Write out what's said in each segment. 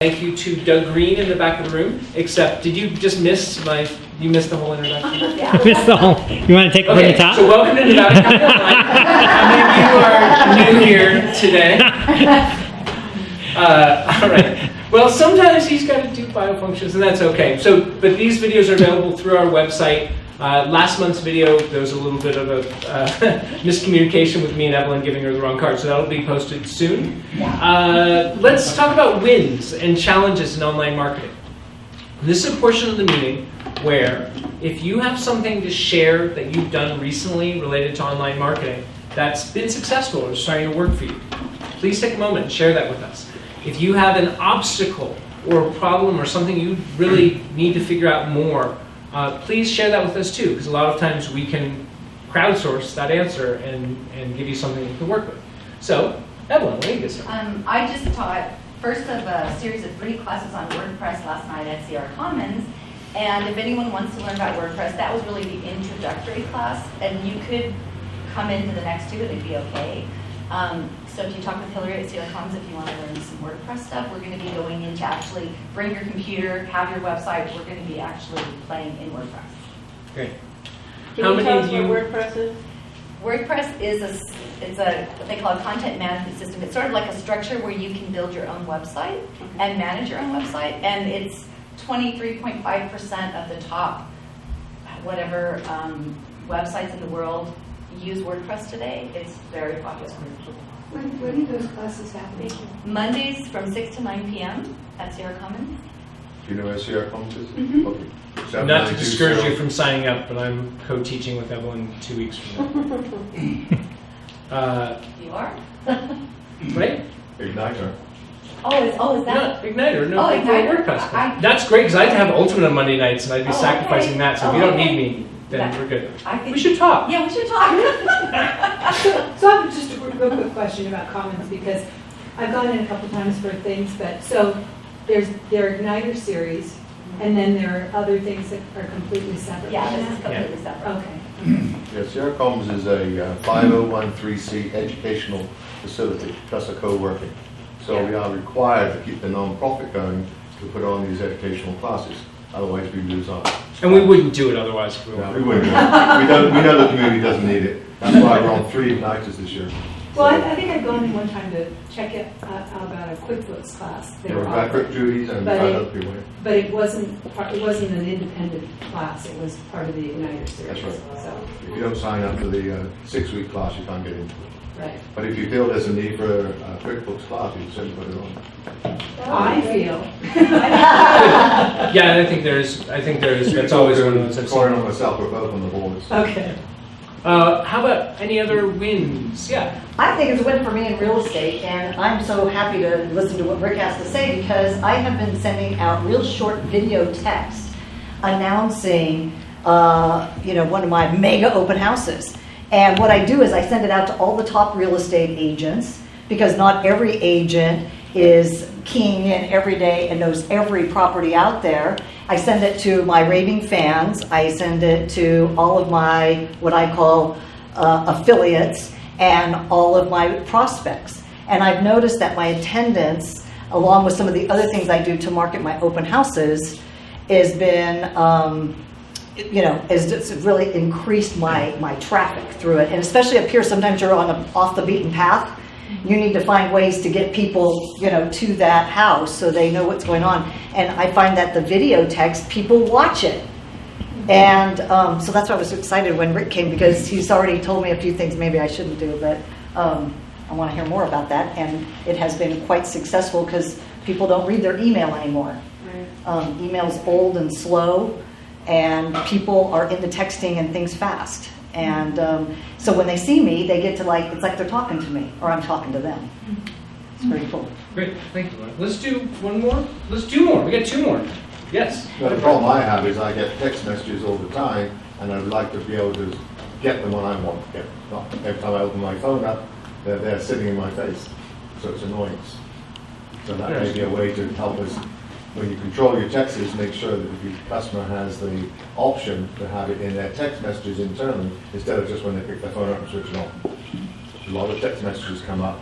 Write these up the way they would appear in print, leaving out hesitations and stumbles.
Thank you to Doug Green in the back of the room, except did you just miss you missed the whole introduction? Yeah. Missed the whole, you want to take it from the top? So welcome to Nevada County Online. How many of you are new here today? All right. Well, sometimes he's got to do biofunctions, and that's okay. But these videos are available through our website. Last month's video, there was a little bit of a miscommunication with me and Evelyn giving her the wrong card, so that'll be posted soon. Let's talk about wins and challenges in online marketing. This is a portion of the meeting where if you have something to share that you've done recently related to online marketing that's been successful or starting to work for you, please take a moment and share that with us. If you have an obstacle or a problem or something you really need to figure out more, please share that with us too, because a lot of times we can crowdsource that answer and give you something you can work with. So, Evelyn, what do you get started? I just taught first of a series of 3 classes on WordPress last night at CR Commons, and if anyone wants to learn about WordPress, that was really the introductory class, and you could come into the next 2 and it'd be okay. So if you talk with Hillary at CR Commons, if you want to learn some WordPress stuff, we're going to be going into actually bring your computer, have your website. We're going to be actually playing in WordPress. Great. Can you tell us what WordPress is? WordPress is it's what they call a content management system. It's sort of like a structure where you can build your own website and manage your own website. And it's 23.5% of the top whatever websites in the world use WordPress today. It's very popular. When do those classes happen? Mondays from 6 to 9 p.m. at Sierra Commons. Do you know where Sierra Commons is? Mm-hmm. Okay. Not to discourage you from signing up, but I'm co-teaching with Evelyn 2 weeks from now. You are? Right? Igniter. Is that? No, Igniter. No, Oh, Igniter. WordPress. That's great, because I have to have Ultimate on Monday nights, and I'd be sacrificing that, so if you don't need me, then we're good. We should talk. Yeah, we should talk. So I have just a real quick question about Commons, because I've gone in a couple times for things, but so there are Igniter series, and then there are other things that are completely separate. Yeah, this is completely separate. Okay. Yeah, Sierra Commons is a 5013C educational facility, plus a co-working. So we are required to keep the non-profit going to put on these educational classes. Otherwise, we lose out. And we wouldn't do it otherwise if we No, wanted. we wouldn't. We know the community doesn't need it. That's why we're on 3 Igniters this year. Well, I think I've gone in one time to check it out about a QuickBooks class. There were backup duties and other people. But it wasn't an independent class. It was part of the Igniter series. That's right. So, If you don't sign up for the 6-week class, you can't get into it. right. But if you feel there's a need for a QuickBooks class, you can certainly put it on. I feel. Yeah, I think there is. That's always one of those. I've Corin seen. and myself are both on the boards. Okay. How about any other wins? Yeah. I think it's a win for me in real estate, and I'm so happy to listen to what Rick has to say, because I have been sending out real short video text announcing, one of my mega open houses. And what I do is I send it out to all the top real estate agents, because not every agent is keying in every day and knows every property out there. I send it to my raving fans. I send it to all of my, what I call affiliates, and all of my prospects. And I've noticed that my attendance, along with some of the other things I do to market my open houses, has been, has just really increased my traffic through it. And especially up here, sometimes you're on off the beaten path. You need to find ways to get people, to that house so they know what's going on. And I find that the video text, people watch it. And so that's why I was so excited when Rick came, because he's already told me a few things maybe I shouldn't do, but I want to hear more about that. And it has been quite successful, because people don't read their email anymore. Email's old and slow, and people are into texting and things fast. And so when they see me, they get to it's like they're talking to me, or I'm talking to them. It's pretty cool. Great, thank you. Let's do one more. Let's do more. We got 2 more. Yes. But the problem I have is I get text messages all the time, and I'd like to be able to get them when I want to get them. Not every time I open my phone up, they're there sitting in my face. So it's annoying. So that may be a way to help us, when you control your texts, make sure that if your customer has the option to have it in their text messages internally, instead of just when they pick their phone up and switch it on. A lot of text messages come up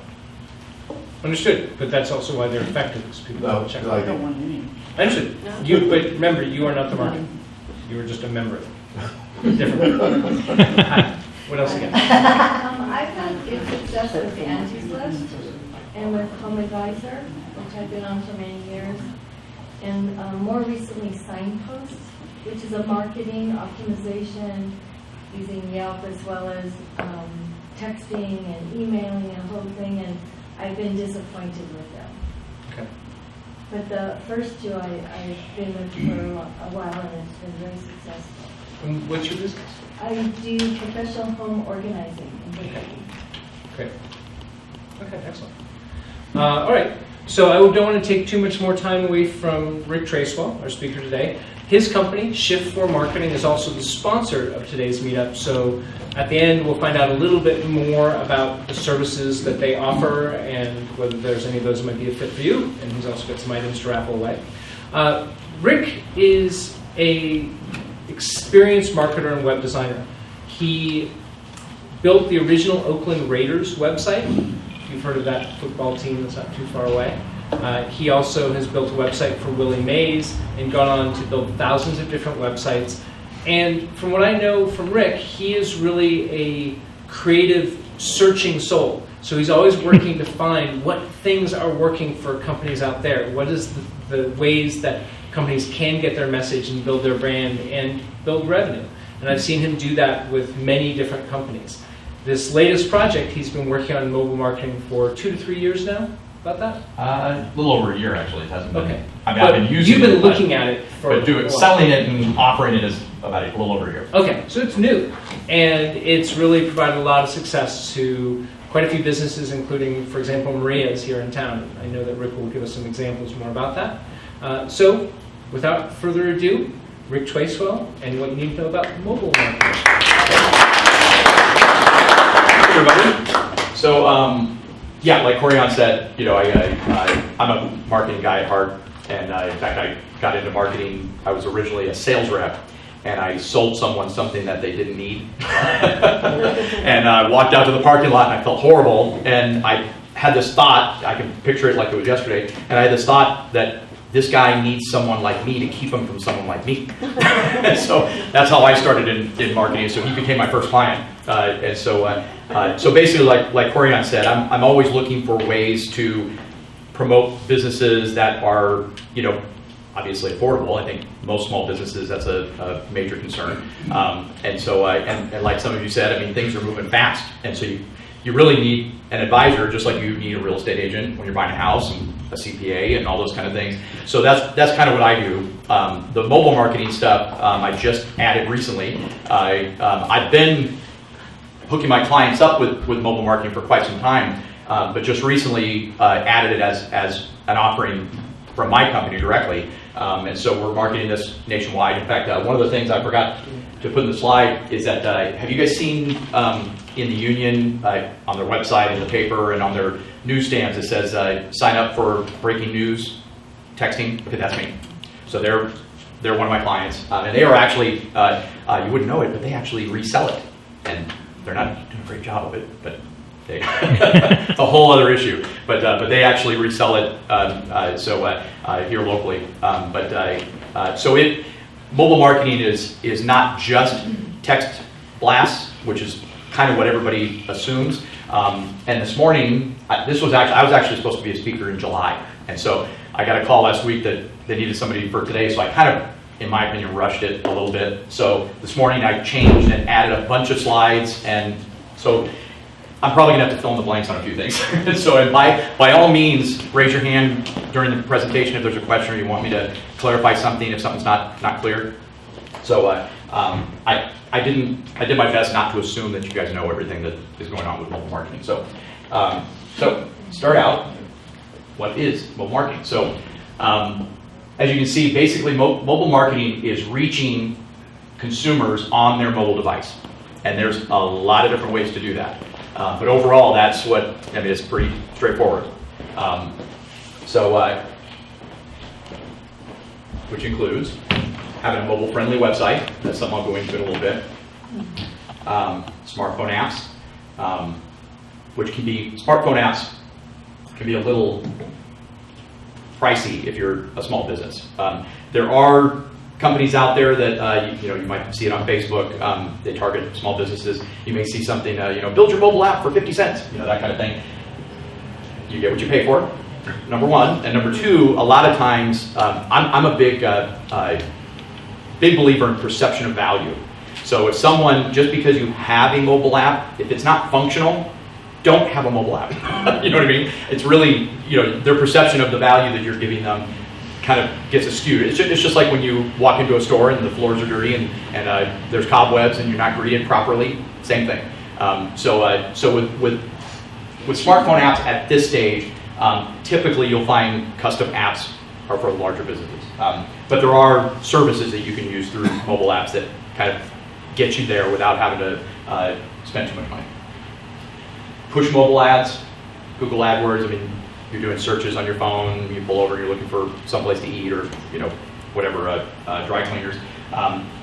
Understood, but that's also why they're effective, because people No, check. like, Understood. But remember, you are not the market. You are just a member of it. Different. Hi. What else again? I've had good success with the Angie's List and with Home Advisor, which I've been on for many years, and more recently Signpost, which is a marketing optimization using Yelp as well as texting and emailing and a whole thing, and I've been disappointed with them. Okay. But the first two I've been with for a while, and it's been very successful. And what's your business? I do professional home organizing in Berkeley. Great. Okay, excellent. All right, so I don't want to take too much more time away from Rick Tracewell, our speaker today. His company, Shift4 Marketing, is also the sponsor of today's meetup. So at the end, we'll find out a little bit more about the services that they offer and whether there's any of those that might be a fit for you. And he's also got some items to raffle away. Rick is an experienced marketer and web designer. He built the original Oakland Raiders website. You've heard of that football team that's not too far away. He also has built a website for Willie Mays and gone on to build thousands of different websites. And from what I know from Rick, he is really a creative, searching soul. So he's always working to find what things are working for companies out there. What is the ways that companies can get their message and build their brand and build revenue. And I've seen him do that with many different companies. This latest project, he's been working on mobile marketing for 2 to 3 years now. About that? A little over a year, actually. It hasn't been. Okay. I mean, I've been using it. You've been looking at it for. But selling it and offering it is about a little over a year. Okay, so it's new, and it's really provided a lot of success to quite a few businesses, including, for example, Maria's here in town. I know that Rick will give us some examples more about that. So, without further ado, Rick Tracewell and what you need to know about mobile marketing. Hey, everybody. So, yeah, like Corian said, you know, I'm a marketing guy at heart, and in fact, I got into marketing. I was originally a sales rep, and I sold someone something that they didn't need. And I walked out to the parking lot, and I felt horrible, and I had this thought, I can picture it like it was yesterday, and I had this thought that this guy needs someone like me to keep him from someone like me. So that's how I started in marketing, so he became my first client. And so basically, like Corian said, I'm always looking for ways to promote businesses that are, you know, obviously affordable. I think most small businesses, that's a major concern. And so, and like some of you said, I mean, things are moving fast. And so you really need an advisor, just like you need a real estate agent when you're buying a house, and a CPA and all those kind of things. So that's kind of what I do. The mobile marketing stuff, I just added recently. I've been hooking my clients up with mobile marketing for quite some time, but just recently added it as an offering from my company directly. And so we're marketing this nationwide. In fact, one of the things I forgot to put in the slide is that, have you guys seen in the union, on their website, in the paper, and on their newsstands, it says, sign up for breaking news texting? Okay, that's me. So they're one of my clients. And they are actually, you wouldn't know it, but they actually resell it. And they're not doing a great job of it, but they, a whole other issue. But they actually resell it here locally. Mobile marketing is not just text blasts, which is kind of what everybody assumes. And this morning, I was actually supposed to be a speaker in July, and so I got a call last week that they needed somebody for today. So I kind of, in my opinion, rushed it a little bit. So this morning I changed and added a bunch of slides, and so I'm probably gonna have to fill in the blanks on a few things. So by all means, raise your hand during the presentation if there's a question or you want me to clarify something if something's not clear. So I did my best not to assume that you guys know everything that is going on with mobile marketing. So start out, what is mobile marketing? So as you can see, basically mobile marketing is reaching consumers on their mobile device. And there's a lot of different ways to do that. But overall, that's it's pretty straightforward. Which includes having a mobile-friendly website. That's something I'll go into in a little bit. Smartphone apps, can be a little pricey if you're a small business. There are companies out there that you might see it on Facebook. They target small businesses. You may see something, build your mobile app for 50 cents, that kind of thing. You get what you pay for, number one. And number two, a lot of times, I'm a big believer in perception of value. So if someone, just because you have a mobile app, if it's not functional, don't have a mobile app. You know what I mean? It's really, their perception of the value that you're giving them kind of gets skewed. It's just like when you walk into a store and the floors are dirty and there's cobwebs and you're not greeted properly. Same thing. So with smartphone apps at this stage, typically you'll find custom apps are for larger businesses. But there are services that you can use through mobile apps that kind of get you there without having to spend too much money. Push mobile ads, Google AdWords. I mean, you're doing searches on your phone. You pull over, you're looking for someplace to eat, or whatever, dry cleaners.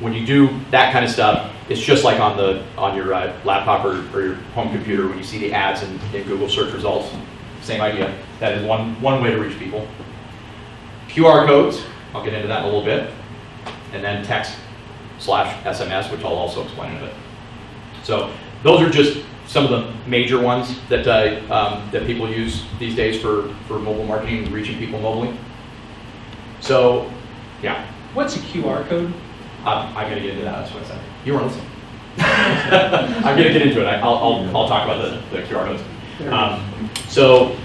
When you do that kind of stuff, it's just like on your laptop or your home computer when you see the ads in Google search results. Same idea. That is one way to reach people. QR codes. I'll get into that in a little bit, and then text/SMS, which I'll also explain in a bit. So those are just some of the major ones that that people use these days for mobile marketing and reaching people mobilely. So, yeah. What's a QR code? I'm going to get into that. That's what I said. You weren't listening. I'm going to get into it. I'll talk about the QR codes. So,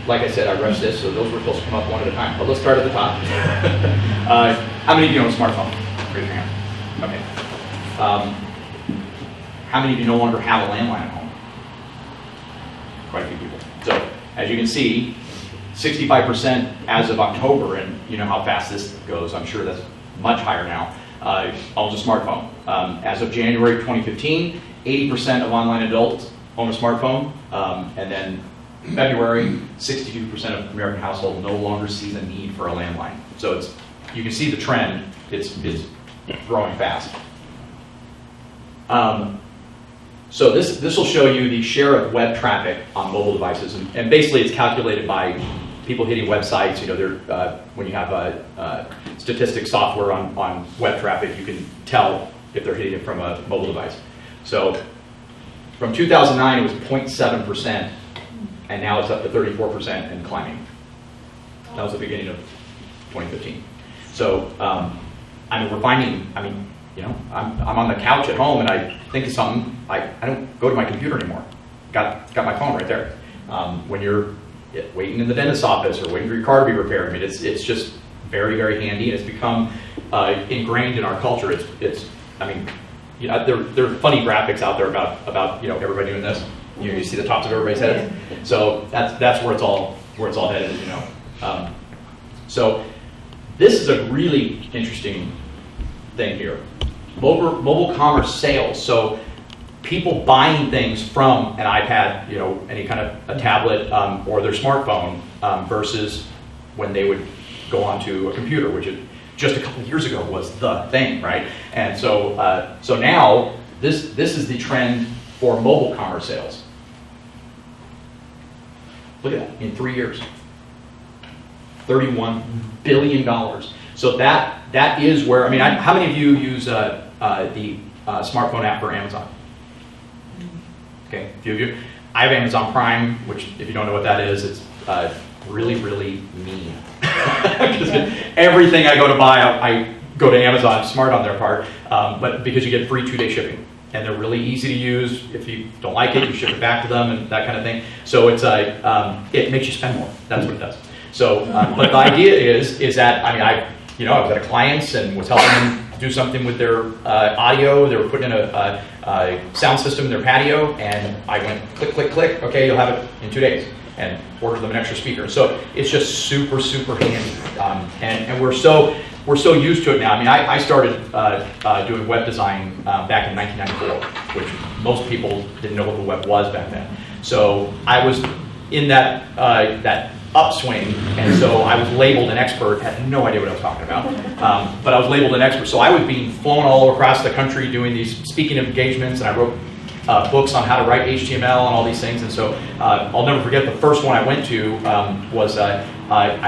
like I said, I rushed this, so those were supposed to come up one at a time. But let's start at the top. How many of you own a smartphone? Raise your hand. Okay. How many of you no longer have a landline at home? Quite a few people. So, as you can see, 65% as of October, and you know how fast this goes, I'm sure that's much higher now, owns a smartphone. As of January 2015, 80% of online adults own a smartphone, and then February, 62% of American households no longer sees a need for a landline. So you can see the trend, it's growing fast. So this will show you the share of web traffic on mobile devices, and basically it's calculated by people hitting websites. When you have statistics software on web traffic, you can tell if they're hitting it from a mobile device. So from 2009, it was 0.7%, and now it's up to 34% and climbing. That was the beginning of 2015. So we're finding, I'm on the couch at home and I think of something, I don't go to my computer anymore. Got my phone right there. When you're waiting in the dentist's office or waiting for your car to be repaired, it's just very, very handy, and it's become ingrained in our culture. There are funny graphics out there about everybody doing this. You see the tops of everybody's heads. So that's where it's all headed, So this is a really interesting thing here. Mobile commerce sales. So people buying things from an iPad, any kind of a tablet or their smartphone versus when they would go onto a computer, which just a couple of years ago was the thing, right? And so now this is the trend for mobile commerce sales. Look at that, in 3 years, $31 billion. So that is where, how many of you use the smartphone app for Amazon? Okay, a few of you. I have Amazon Prime, which if you don't know what that is, it's really, really mean. Because everything I go to buy, I go to Amazon, smart on their part, but because you get free 2-day shipping. And they're really easy to use. If you don't like it, you ship it back to them and that kind of thing. So it makes you spend more. That's what it does. So, but the idea is that, I was at a client's and was helping them do something with their audio. They were putting in a sound system in their patio, and I went click, click, click. Okay, you'll have it in 2 days, and ordered them an extra speaker. So it's just super, super handy, and we're so used to it now. I started doing web design back in 1994, which most people didn't know what the web was back then. So I was in that upswing, and so I was labeled an expert. Had no idea what I was talking about, but I was labeled an expert. So I was being flown all across the country doing these speaking engagements, and I wrote books on how to write HTML and all these things. And so I'll never forget the first one I went to was I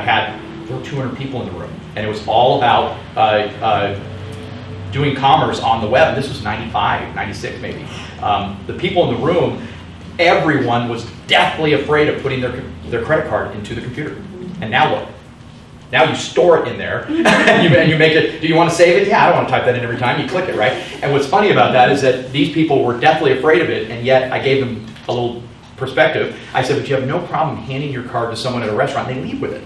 had 200 people in the room, and it was all about doing commerce on the web. This was 95, 96 maybe. The people in the room, everyone was deathly afraid of putting their credit card into the computer. And now look. Now you store it in there, and you make it, do you want to save it? Yeah, I don't want to type that in every time. You click it, right? And what's funny about that is that these people were deathly afraid of it, and yet I gave them a little perspective. I said, but you have no problem handing your card to someone at a restaurant. They leave with it.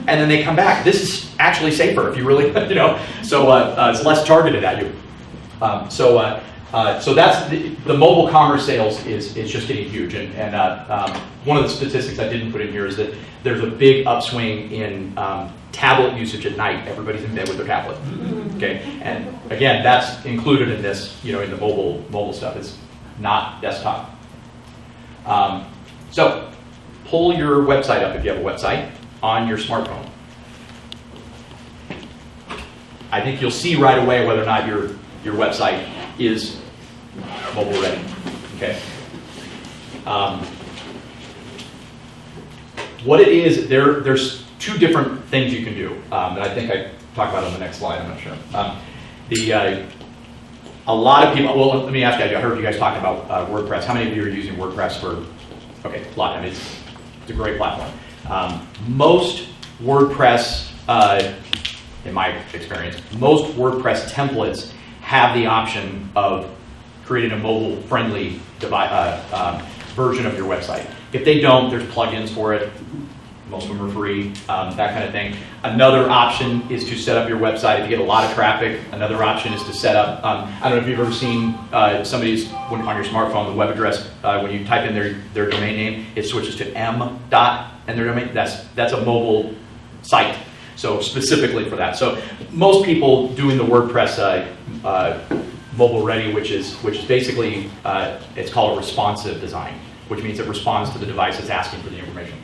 And then they come back. This is actually safer if you really, so it's less targeted at you. So that's the mobile commerce sales is just getting huge. And one of the statistics I didn't put in here is that there's a big upswing in tablet usage at night. Everybody's in bed with their tablet. Okay, and again, that's included in this, in the mobile stuff. It's not desktop. So pull your website up if you have a website on your smartphone. I think you'll see right away whether or not your website is mobile ready. Okay. What it is, there's two different things you can do that I think I talk about on the next slide. I'm not sure. A lot of people. Well, let me ask you. I heard you guys talking about WordPress. How many of you are using WordPress for? Okay, a lot. I mean, it's a great platform. Most WordPress, in my experience, most WordPress templates have the option of creating a mobile-friendly version of your website. If they don't, there's plugins for it. Most of them are free, that kind of thing. Another option is to set up your website if you get a lot of traffic. Another option is to set up, I don't know if you've ever seen somebody's, on your smartphone, the web address, when you type in their domain name, it switches to m dot and their domain. That's a mobile site, so specifically for that. So most people doing the WordPress mobile ready, which is basically, it's called a responsive design, which means it responds to the device that's asking for the information.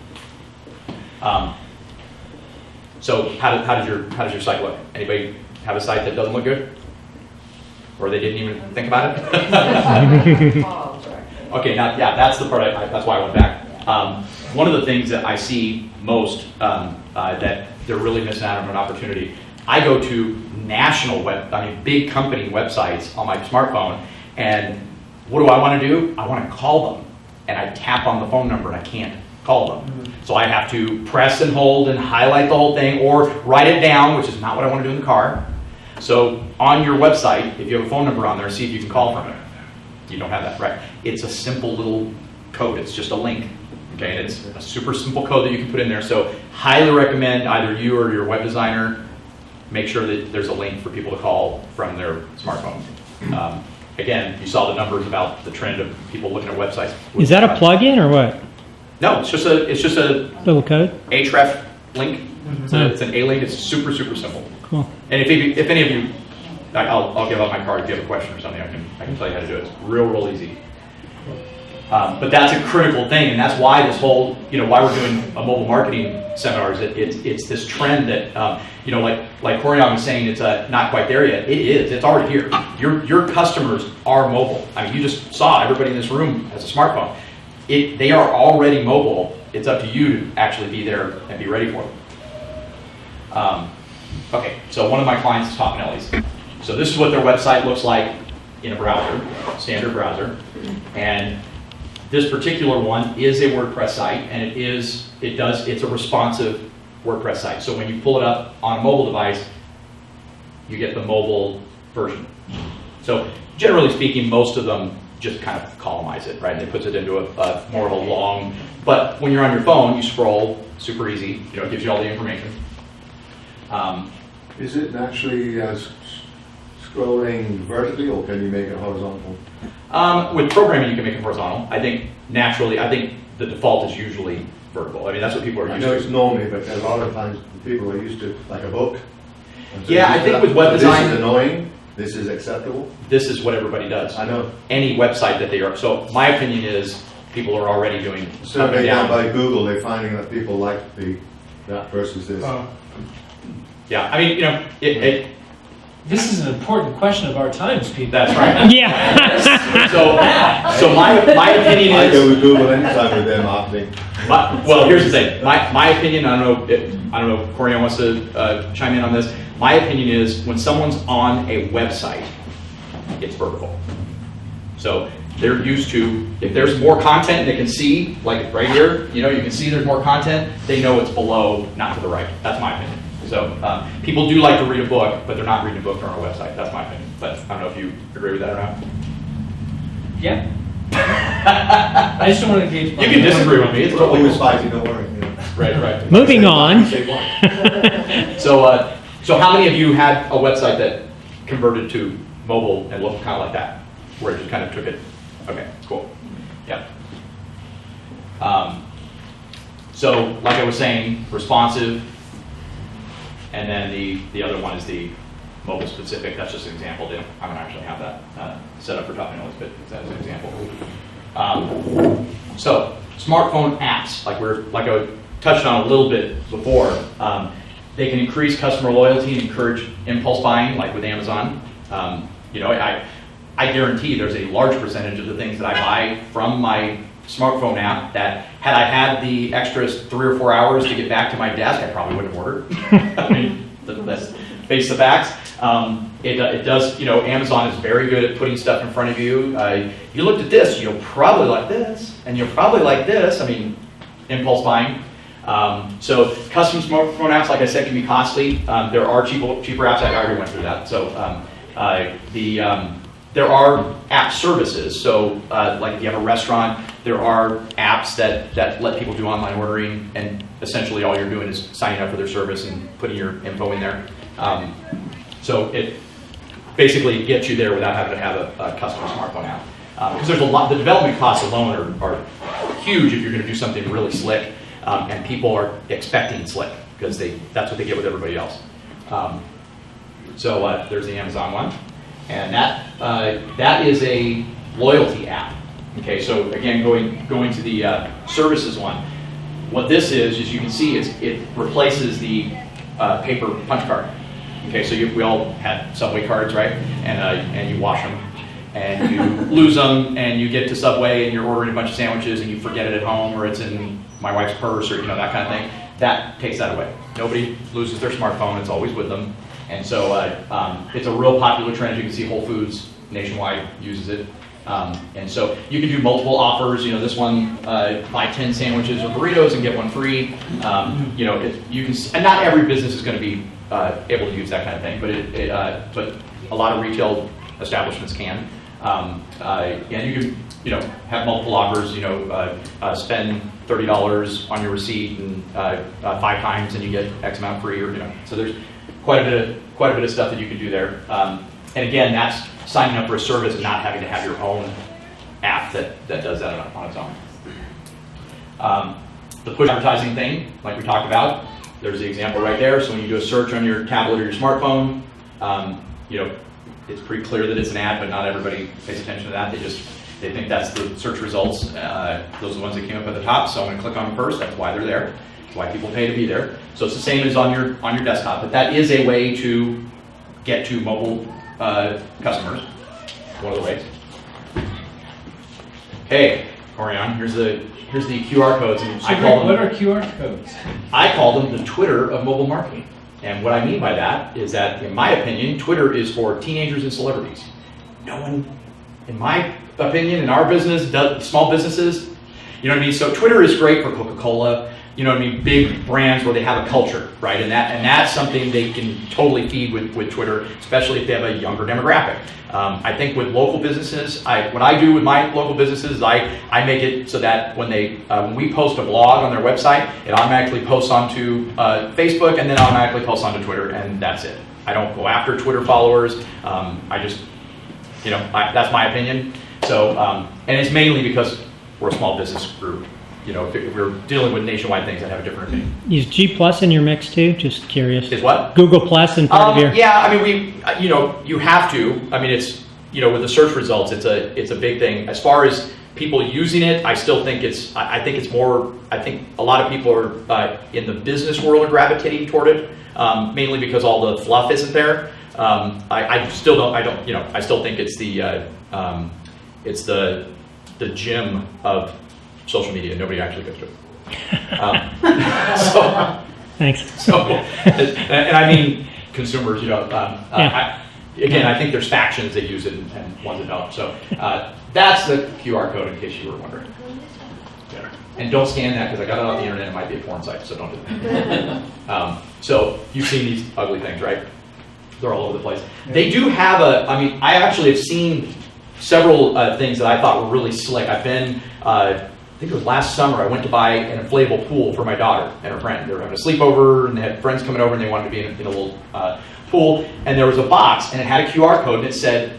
So how does your site look? Anybody have a site that doesn't look good? Or they didn't even think about it? Okay, now, yeah, that's the part, that's why I went back. One of the things that I see most that they're really missing out on an opportunity, I go to big company websites on my smartphone, and what do I want to do? I want to call them, and I tap on the phone number and I can't call them. So I have to press and hold and highlight the whole thing or write it down, which is not what I want to do in the car. So on your website, if you have a phone number on there, see if you can call from it. You don't have that, right? It's a simple little code. It's just a link. Okay, and it's a super simple code that you can put in there. So highly recommend either you or your web designer make sure that there's a link for people to call from their smartphone. Again, you saw the numbers about the trend of people looking at websites. Is that a plugin or what? No, it's just a Little code? href link. It's an A link. It's super simple. Cool. And if any of you, I'll give out my card if you have a question or something. I can tell you how to do it. It's real easy. But that's a critical thing, and that's why this whole, why we're doing a mobile marketing seminar is it's this trend that, like Corian was saying, it's not quite there yet. It is. It's already here. Your customers are mobile. I mean, you just saw everybody in this room has a smartphone. They are already mobile. It's up to you to actually be there and be ready for them. Okay, so one of my clients is Topinelli's. So this is what their website looks like in a browser, standard browser, and this particular one is a WordPress site, and it's a responsive WordPress site. So when you pull it up on a mobile device, you get the mobile version. So generally speaking, most of them just kind of columnize it, right? And it puts it into a more of a long, but when you're on your phone, you scroll, super easy, it gives you all the information. Is it naturally scrolling vertically, or can you make it horizontal? With programming, you can make it horizontal. I think the default is usually vertical. I mean, that's what people are used to. I know it's normally, but a lot of times people are used to, like a book. So yeah, I think with web design, this is annoying. This is acceptable. This is what everybody does. I know. Any website that they are. So my opinion is people are already doing. Survey done by Google, they're finding that people like that versus this. Yeah, I mean, This is an important question of our times, Pete. That's right. Yeah. So my opinion I is. go with Google anytime with their marketing. Well, here's the thing. My opinion. I don't know if Corianne wants to chime in on this. My opinion is when someone's on a website, it's vertical. So they're used to, if there's more content they can see, like right here, you can see there's more content, they know it's below, not to the right. That's my opinion. So people do like to read a book, but they're not reading a book from our website. That's my opinion. But I don't know if you agree with that or not. Yeah. I just don't want to engage. You can disagree with me. It's totally Always cool. fighting, don't worry. Right. Moving on. So how many of you had a website that converted to mobile and looked kind of like that, where it just kind of took it? Okay, cool. Yeah. So like I was saying, responsive, and then the other one is the mobile specific. That's just an example. I don't actually have that set up for Top Notes, but that's an example. So smartphone apps, like I touched on a little bit before, they can increase customer loyalty and encourage impulse buying, like with Amazon. I guarantee there's a large percentage of the things that I buy from my smartphone app that had I had the extras 3 or 4 hours to get back to my desk, I probably wouldn't have ordered. I mean, let's face the facts. It does, Amazon is very good at putting stuff in front of you. You looked at this, you'll probably like this, and you'll probably like this. I mean, impulse buying. So custom smartphone apps, like I said, can be costly. There are cheaper apps. I already went through that. So there are app services. So like if you have a restaurant, there are apps that let people do online ordering, and essentially all you're doing is signing up for their service and putting your info in there. So it basically gets you there without having to have a custom smartphone app. Because there's a lot, the development costs alone are huge if you're going to do something really slick, and people are expecting slick because that's what they get with everybody else. So there's the Amazon one, and that is a loyalty app. Okay, so again, going to the services one, what this is you can see it replaces the paper punch card. Okay, so we all had Subway cards, right? And you wash them, and you lose them, and you get to Subway, and you're ordering a bunch of sandwiches, and you forget it at home, or it's in my wife's purse, or that kind of thing. That takes that away. Nobody loses their smartphone; it's always with them. And so it's a real popular trend. You can see Whole Foods nationwide uses it. And so you can do multiple offers. This one, buy 10 sandwiches or burritos and get one free. You can. And not every business is going to be able to use that kind of thing, but a lot of retail establishments can. And you can, have multiple offers. Spend $30 on your receipt and 5 times, and you get X amount free. So there's quite a bit of stuff that you can do there. And again, that's signing up for a service and not having to have your own app that does that on its own. The push advertising thing, like we talked about, there's the example right there. So when you do a search on your tablet or your smartphone, it's pretty clear that it's an ad, but not everybody pays attention to that. They think that's the search results. Those are the ones that came up at the top, so I'm going to click on them first. That's why they're there. That's why people pay to be there. So it's the same as on your desktop, but that is a way to get to mobile customers. One of the ways. Okay, Corianne, here's the QR codes, and What are QR codes? I call them the Twitter of mobile marketing. And what I mean by that is that, in my opinion, Twitter is for teenagers and celebrities. No one, in my opinion, in our business, small businesses, you know what I mean? So Twitter is great for Coca-Cola, big brands where they have a culture, right? And that's something they can totally feed with Twitter, especially if they have a younger demographic. I think with local businesses, what I do with my local businesses is I make it so that when we post a blog on their website, it automatically posts onto Facebook and then automatically posts onto Twitter, and that's it. I don't go after Twitter followers. I just, that's my opinion. So, and it's mainly because we're a small business group. If we're dealing with nationwide things, I'd have a different opinion. Is G Plus in your mix too? Just curious. Is what? Google Plus and part of your. Yeah, I mean, you have to. I mean, it's with the search results, it's a big thing. As far as people using it, I still think I think it's more. I think a lot of people are in the business world are gravitating toward it, mainly because all the fluff isn't there. I still don't, I still think it's the gym of social media. Nobody actually goes to it. Thanks. And I mean consumers, again, I think there's factions that use it and ones that don't. So that's the QR code in case you were wondering. Yeah. And don't scan that because I got it off the internet. It might be a porn site, so don't do that. So you've seen these ugly things, right? They're all over the place. They do have I actually have seen several things that I thought were really slick. I've been, I think it was last summer, I went to buy an inflatable pool for my daughter and her friend. They were having a sleepover and they had friends coming over and they wanted to be in a little pool. And there was a box and it had a QR code and it said,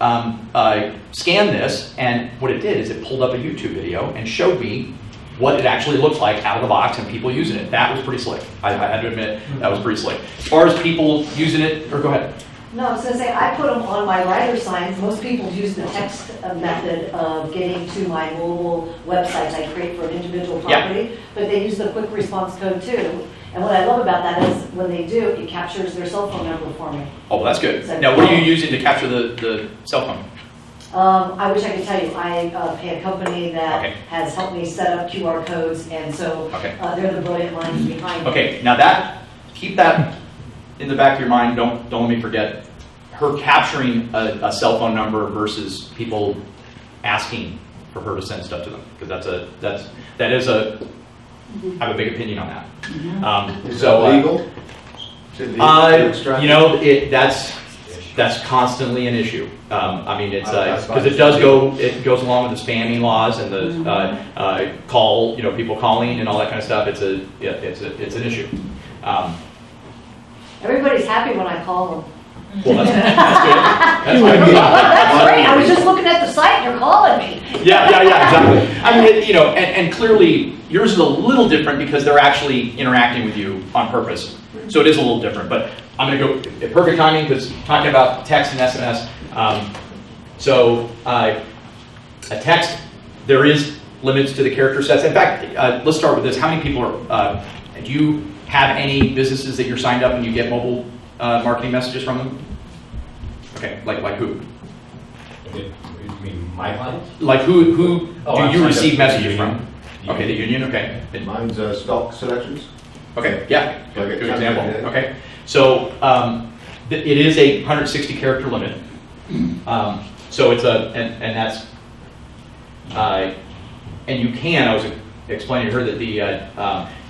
scan this. And what it did is it pulled up a YouTube video and showed me what it actually looks like out of the box and people using it. That was pretty slick. I had to admit, that was pretty slick. As far as people using it, or go ahead. No, I was going to say, I put them on my rider signs. Most people use the text method of getting to my mobile websites I create for an individual property, but they use the quick response code too. And what I love about that is when they do, it captures their cell phone number for me. Oh, well, that's good. Now, what are you using to capture the cell phone? I wish I could tell you. I pay a company that has helped me set up QR codes, and so they're the brilliant minds behind it. Okay, now keep that in the back of your mind. Don't let me forget her capturing a cell phone number versus people asking for her to send stuff to them, because that is I have a big opinion on that. Is that legal? That's constantly an issue. I mean, it's because it goes along with the spamming laws and the people calling and all that kind of stuff. It's an issue. Everybody's happy when I call them. Well, that's good. That's good. That's great. I was just looking at the site and you're calling me. Yeah, exactly. I mean, and clearly yours is a little different because they're actually interacting with you on purpose. So it is a little different, but I'm going to go at perfect timing because talking about text and SMS. A text, there is limits to the character sets. In fact, let's start with this. How many people do you have any businesses that you're signed up and you get mobile marketing messages from them? Okay, like who? You mean my clients? Like who do I'm you signed receive up messages for the from? Okay, the union, okay. Mine's stock selections. Okay, yeah, Okay, good example. yeah. Okay, so it is a 160 character limit. So it's and that's, and you can, I was explaining to her that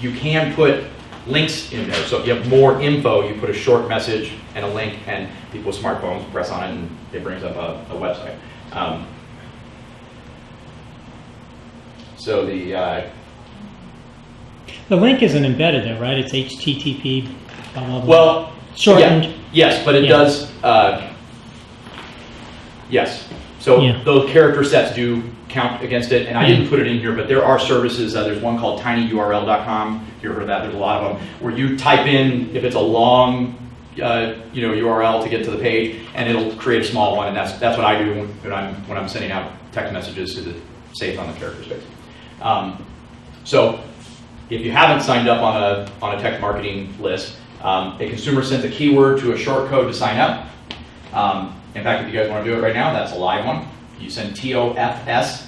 you can put links in there. So if you have more info, you put a short message and a link, and people with smartphones press on it and it brings up a website. So The link isn't embedded though, right? It's HTTP, blah, blah, blah. Well, shortened. yeah, yes, but it does, yes. So those character sets do count against it, and I didn't put it in here, but there are services, there's one called tinyurl.com, if you've heard of that, there's a lot of them, where you type in, if it's a long URL to get to the page, and it'll create a small one, and that's what I do when I'm sending out text messages, because it saves on the character space. So if you haven't signed up on a text marketing list, a consumer sends a keyword to a short code to sign up. In fact, if you guys want to do it right now, that's a live one. You send TOFS.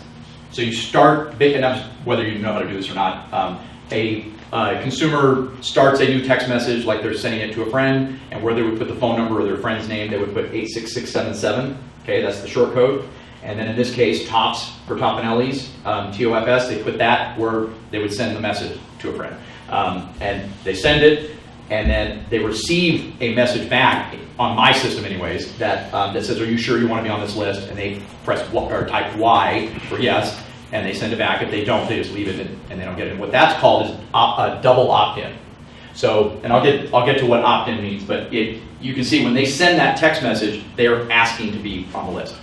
So you start, whether you know how to do this or not, a consumer starts a new text message like they're sending it to a friend, and where they would put the phone number or their friend's name, they would put 86677. Okay, that's the short code. And then in this case, TOPS for Topanelli's, TOFS, they put that where they would send the message to a friend. And they send it, and then they receive a message back, on my system anyways, that says, are you sure you want to be on this list? And they press or type Y for yes, and they send it back. If they don't, they just leave it and they don't get it. And what that's called is a double opt-in. So, and I'll get to what opt-in means, but you can see when they send that text message, they are asking to be on the list.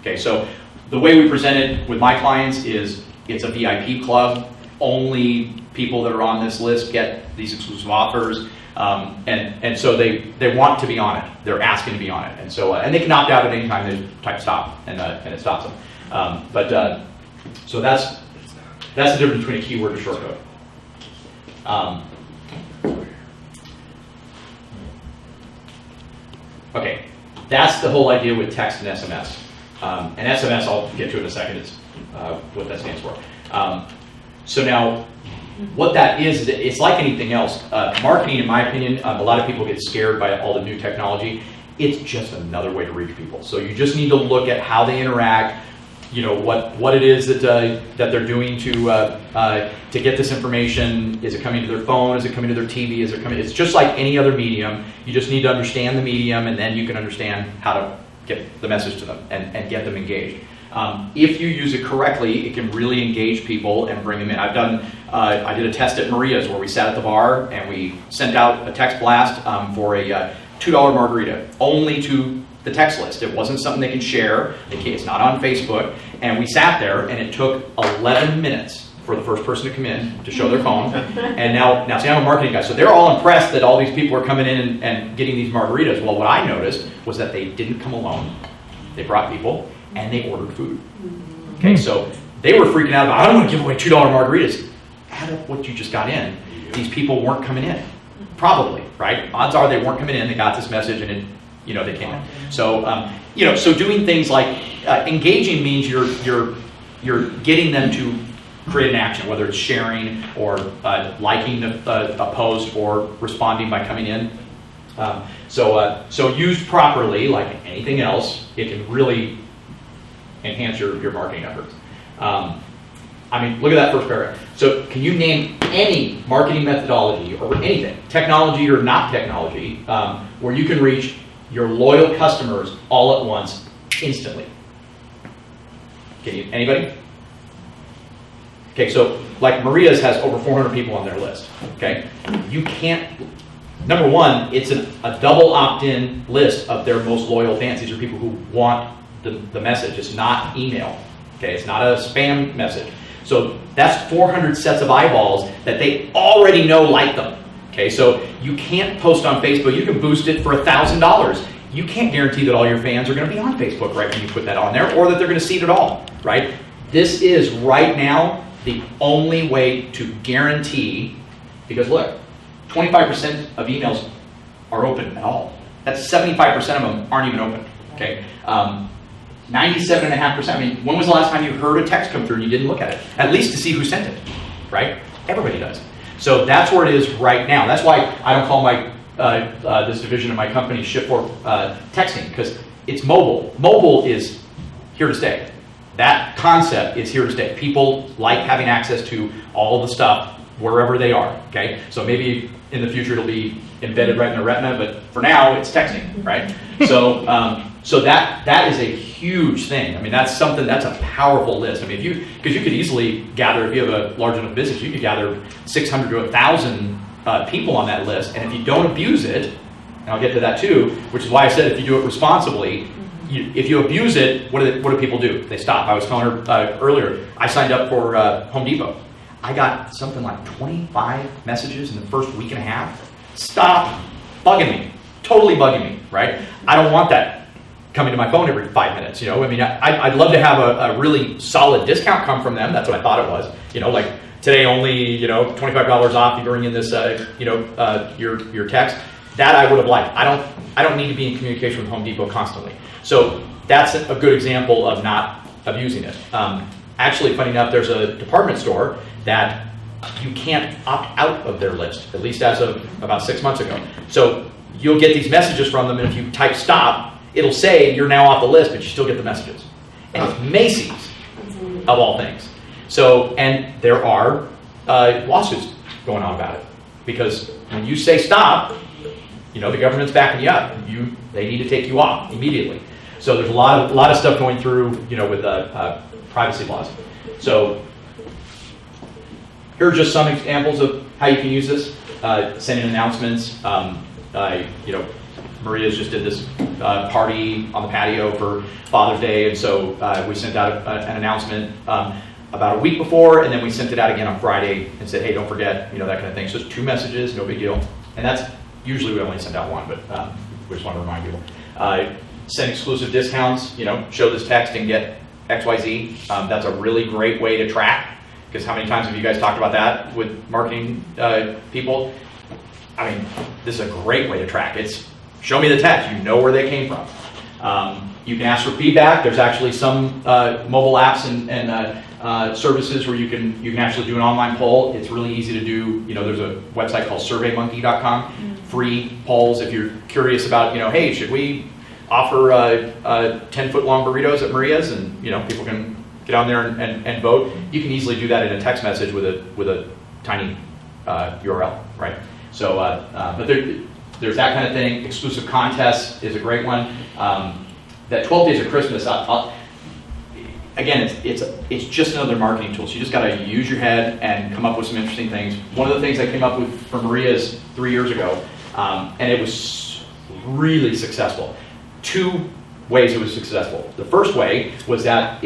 Okay, so the way we present it with my clients is it's a VIP club. Only people that are on this list get these exclusive offers, and so they want to be on it. They're asking to be on it, and so and they can opt out at any time. They type stop, and it stops them. So that's the difference between a keyword and a short code. Okay, That's the whole idea with text and SMS. And SMS, I'll get to in a second, is what that stands for. So now, what that is it's like anything else. Marketing, in my opinion, a lot of people get scared by all the new technology. It's just another way to reach people. So you just need to look at how they interact, you know, what it is that they're doing to get this information. Is it coming to their phone? Is it coming to their TV? Is it coming? It's just like any other medium. You just need to understand the medium, and then you can understand how to get the message to them and get them engaged. If you use it correctly, it can really engage people and bring them in. I did a test at Maria's where we sat at the bar and we sent out a text blast for a $2 margarita, only to the text list. It wasn't something they can share. It's not on Facebook. And we sat there, and it took 11 minutes for the first person to come in to show their phone. And now see, I'm a marketing guy, so they're all impressed that all these people are coming in and getting these margaritas. Well, what I noticed was that they didn't come alone. They brought people, and they ordered food. Okay, so they were freaking out about, I don't want to give away $2 margaritas. Add up what you just got in. These people weren't coming in. Probably, right? Odds are they weren't coming in. They got this message, and they came in. So, so doing things like engaging means you're getting them to create an action, whether it's sharing or liking a post or responding by coming in. So used properly, like anything else, it can really enhance your marketing efforts. Look at that first paragraph. So can you name any marketing methodology or anything, technology or not technology, where you can reach your loyal customers all at once, instantly? Anybody? Okay, so like Maria's has over 400 people on their list, okay? You can't, number one, it's a double opt-in list of their most loyal fans. These are people who want the message. It's not email, okay? It's not a spam message. So that's 400 sets of eyeballs that they already know like them, okay? So you can't post on Facebook. You can boost it for $1,000. You can't guarantee that all your fans are going to be on Facebook right when you put that on there, or that they're going to see it at all, right? This is right now the only way to guarantee, because look, 25% of emails are open at all. That's 75% of them aren't even open, okay? 97.5%, when was the last time you heard a text come through and you didn't look at it? At least to see who sent it, right? Everybody does. So that's where it is right now. That's why I don't call my this division of my company Shift for texting, because it's mobile. Mobile is here to stay. That concept is here to stay. People like having access to all the stuff wherever they are, okay? So maybe in the future it'll be embedded right in the retina, but for now it's texting, right? So that is a huge thing. I mean, that's a powerful list. I mean, because you could easily gather, if you have a large enough business, you could gather 600 to 1,000 people on that list, and if you don't abuse it, and I'll get to that too, which is why I said if you do it responsibly, if you abuse it, what do people do? They stop. I was telling her earlier, I signed up for Home Depot. I got something like 25 messages in the first week and a half. Stop bugging me. Totally bugging me, right? I don't want that coming to my phone every 5 minutes. I'd love to have a really solid discount come from them. That's what I thought it was. Like today only, $25 off. You bring in this, your text. That I would have liked. I don't need to be in communication with Home Depot constantly. So that's a good example of not abusing it. Actually, funny enough, there's a department store that you can't opt out of their list, at least as of about 6 months ago. So you'll get these messages from them, and if you type stop, it'll say you're now off the list, but you still get the messages. And it's Macy's, of all things. So, and there are lawsuits going on about it, because when you say stop, the government's backing you up. They need to take you off immediately. So there's a lot of stuff going through, with privacy laws. So here are just some examples of how you can use this. Sending announcements. Maria's just did this party on the patio for Father's Day, and so we sent out an announcement about a week before, and then we sent it out again on Friday and said, hey, don't forget, that kind of thing. So it's 2 messages, no big deal. And that's usually we only send out one, but we just want to remind people. Send exclusive discounts, show this text and get XYZ. That's a really great way to track, because how many times have you guys talked about that with marketing people? I mean, this is a great way to track. It's show me the text, you know where they came from. You can ask for feedback. There's actually some mobile apps and services where you can actually do an online poll. It's really easy to do. There's a website called surveymonkey.com. Free polls if you're curious about, hey, should we offer 10-foot long burritos at Maria's, and people can get on there and vote. You can easily do that in a text message with a tiny URL, right? So, but there's that kind of thing. Exclusive contests is a great one. That 12 Days of Christmas, again, it's just another marketing tool. So you just got to use your head and come up with some interesting things. One of the things I came up with for Maria's 3 years ago, and it was really successful. 2 ways it was successful. The first way was that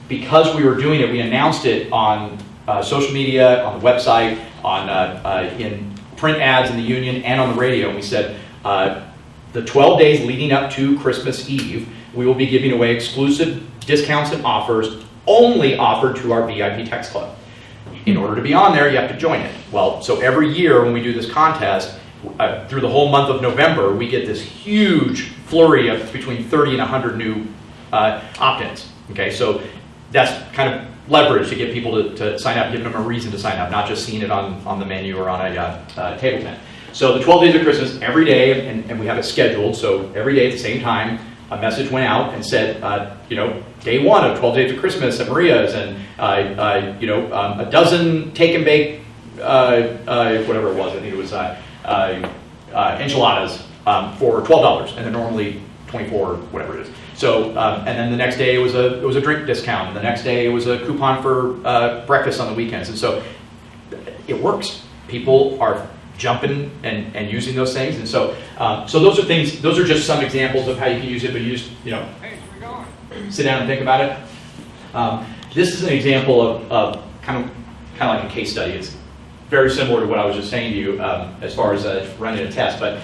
because we were doing it, we announced it on social media, on the website, in print ads in the union, and on the radio. And we said, the 12 days leading up to Christmas Eve, we will be giving away exclusive discounts and offers only offered to our VIP Text Club. In order to be on there, you have to join it. Well, so every year when we do this contest, through the whole month of November, we get this huge flurry of between 30 and 100 new opt-ins. Okay, so that's kind of leverage to get people to sign up, giving them a reason to sign up, not just seeing it on the menu or on a table tent. So the 12 Days of Christmas, every day, and we have it scheduled, so every day at the same time, a message went out and said, day 1 of 12 Days of Christmas at Maria's, and a dozen take and bake, whatever it was, I think it was enchiladas for $12, and they're normally $24, whatever it is. So, and then the next day it was a drink discount, and the next day it was a coupon for breakfast on the weekends, and so it works. People are jumping and using those things, and so those are things. Those are just some examples of how you can use it. But you just hey, we're going. Sit down and think about it. This is an example of kind of like a case study. It's very similar to what I was just saying to you as far as running a test, but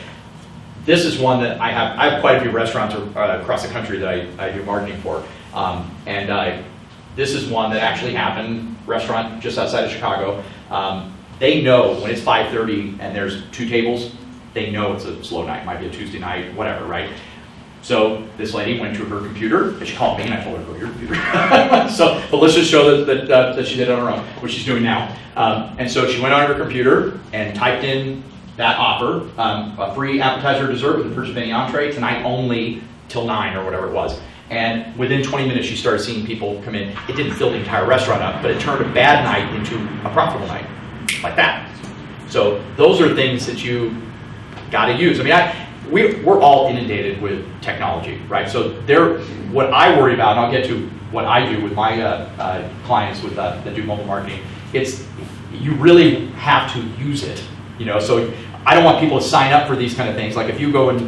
this is one that I have quite a few restaurants across the country that I do marketing for, and this is one that actually happened. Restaurant just outside of Chicago. They know when it's 5:30 and there's 2 tables, they know it's a slow night. It might be a Tuesday night, whatever, right? So this lady went to her computer, and she called me, and I told her to go to your computer. But let's just show that she did it on her own, which she's doing now. And so she went on her computer and typed in that offer, a free appetizer or dessert with a purchase of any entree, tonight only till 9 or whatever it was. And within 20 minutes, she started seeing people come in. It didn't fill the entire restaurant up, but it turned a bad night into a profitable night, like that. So those are things that you got to use. I mean, we're all inundated with technology, right? So what I worry about, and I'll get to what I do with my clients that do mobile marketing, you really have to use it. So I don't want people to sign up for these kind of things. Like if you go and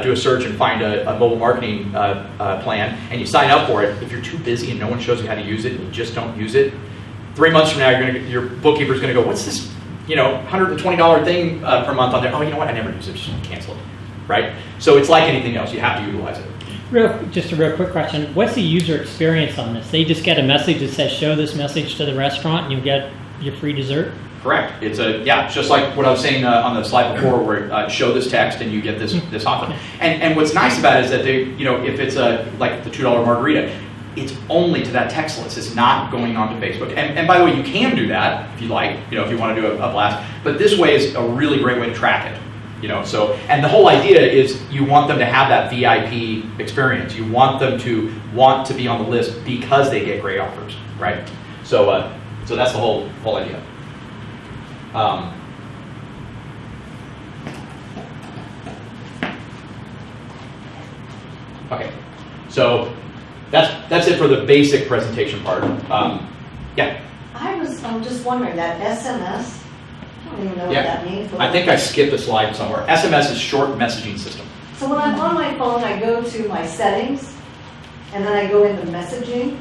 do a search and find a mobile marketing plan and you sign up for it, if you're too busy and no one shows you how to use it and you just don't use it, 3 months from now your bookkeeper's going to go, what's this $120 thing per month on there? Oh, you know what? I never use it. Just cancel it, right? So it's like anything else. You have to utilize it. Just a real quick question. What's the user experience on this? They just get a message that says, show this message to the restaurant and you get your free dessert? Correct. It's just like what I was saying on the slide before, where show this text and you get this offer. And what's nice about it is that they, if it's like the $2 margarita, it's only to that text list. It's not going onto Facebook. And by the way, you can do that if you like, if you want to do a blast. But this way is a really great way to track it. So, and the whole idea is you want them to have that VIP experience. You want them to want to be on the list because they get great offers, right? So that's the whole idea. Okay, so that's it for the basic presentation part. Yeah. I was just wondering, that SMS, I don't even know what that means. I think I skipped a slide somewhere. SMS is short messaging system. So when I'm on my phone, I go to my settings, and then I go into messaging.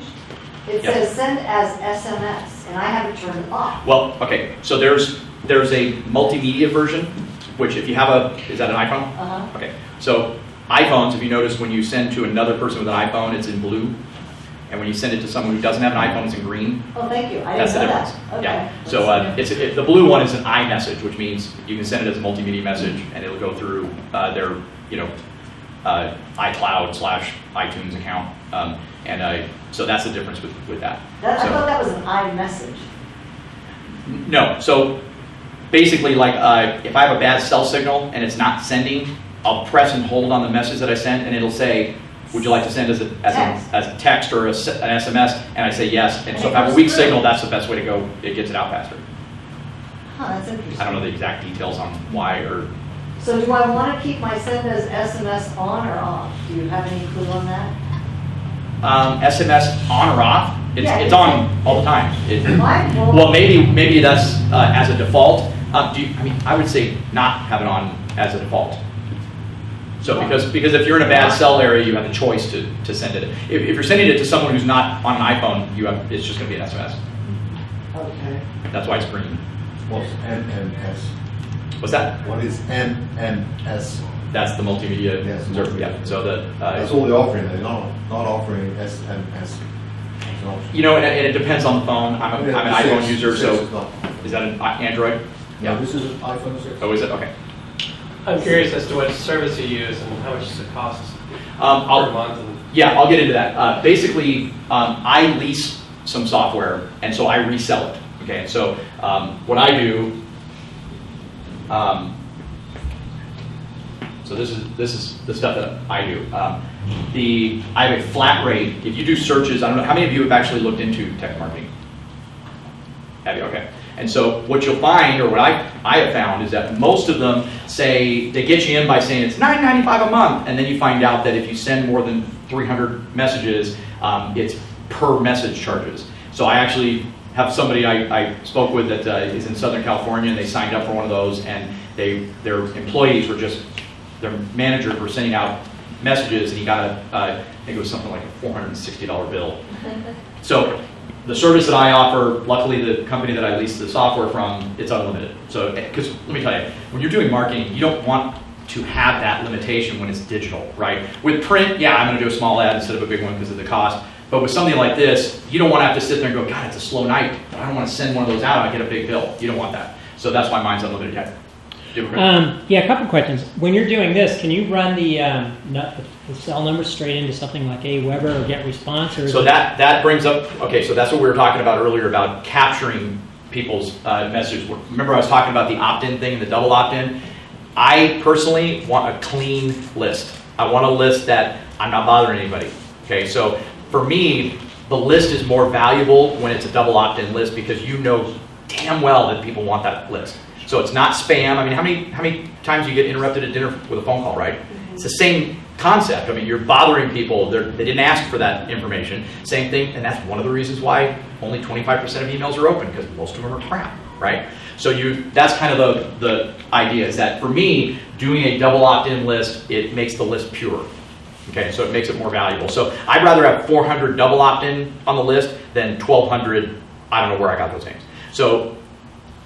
It says send as SMS, and I have it turned off. Well, okay, so there's a multimedia version, which if you have is that an iPhone? Uh-huh. Okay, so iPhones, if you notice when you send to another person with an iPhone, it's in blue. And when you send it to someone who doesn't have an iPhone, it's in green. Oh, thank you. I That's didn't the know difference. that. Okay. Yeah. So the blue one is an iMessage, which means you can send it as a multimedia message, and it'll go through their iCloud/iTunes account. So that's the difference with that. I So- thought that was an iMessage. No, so basically like if I have a bad cell signal and it's not sending, I'll press and hold on the message that I sent and it'll say, would you like to send as a text or an SMS? And I say yes. And so if I have a weak signal, that's the best way to go. It gets it out faster. Huh, that's interesting. I don't know the exact details on why or. So do I want to keep my send as SMS on or off? Do you have any clue on that? SMS on or off? It's on all the time. Well, maybe that's as a default. I would say not have it on as a default. So because if you're in a bad cell area, you have the choice to send it. If you're sending it to someone who's not on an iPhone, it's just going to be an SMS. Okay. That's why it's green. What's MMS? What's that? What is MMS? That's the multimedia. Yes, Yeah. So that's all they're offering. They're not offering SMS. You know, and it depends on the phone. I'm an iPhone user, so is that an Android? Yeah, this is an iPhone 6. Oh, is it? Okay. I'm curious as to what service you use and how much does it cost per month? Yeah, I'll get into that. Basically, I lease some software, and so I resell it. Okay, so what I do, so this is the stuff that I do. I have a flat rate. If you do searches, I don't know how many of you have actually looked into text marketing. Have you? Okay. And so what you'll find, or what I have found, is that most of them say, they get you in by saying it's $9.95 a month, and then you find out that if you send more than 300 messages, it's per message charges. So I actually have somebody I spoke with that is in Southern California, and they signed up for one of those, and their employees were their managers were sending out messages, and he got I think it was something like a $460 bill. So the service that I offer, luckily the company that I lease the software from, it's unlimited. So, because let me tell you, when you're doing marketing, you don't want to have that limitation when it's digital, right? With print, yeah, I'm going to do a small ad instead of a big one because of the cost. But with something like this, you don't want to have to sit there and go, God, it's a slow night. I don't want to send one of those out. I get a big bill. You don't want that. So that's why mine's unlimited. Yeah, a couple questions. When you're doing this, can you run the cell number straight into something like Aweber or GetResponse? Or so that brings up, okay, so that's what we were talking about earlier about capturing people's messages. Remember I was talking about the opt-in thing and the double opt-in? I personally want a clean list. I want a list that I'm not bothering anybody. Okay, so for me, the list is more valuable when it's a double opt-in list because you know damn well that people want that list. So it's not spam. I mean, how many times you get interrupted at dinner with a phone call, right? It's the same concept. I mean, you're bothering people. They didn't ask for that information. Same thing, and that's one of the reasons why only 25% of emails are open, because most of them are crap, right? So that's kind of the idea, is that for me, doing a double opt-in list, it makes the list pure. Okay, so it makes it more valuable. So I'd rather have 400 double opt-in on the list than 1,200, I don't know where I got those names. So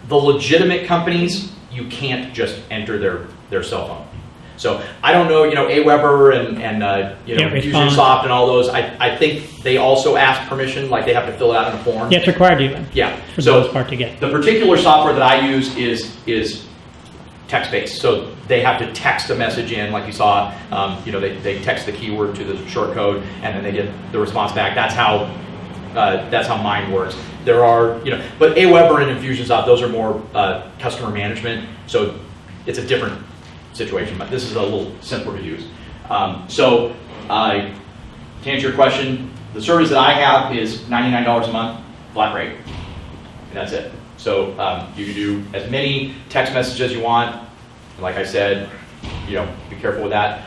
the legitimate companies, you can't just enter their cell phone. So I don't know, Aweber and Fusionsoft and all those. I think they also ask permission, like they have to fill it out in a form. Yeah, it's required to. Yeah. For the most part to get. The particular software that I use is text-based. So they have to text a message in, like you saw. They text the keyword to the short code, and then they get the response back. That's how mine works. There are, but Aweber and Infusionsoft, those are more customer management. So it's a different situation, but this is a little simpler to use. To answer your question, the service that I have is $99 a month, flat rate, and that's it. So you can do as many text messages as you want. And like I said, be careful with that.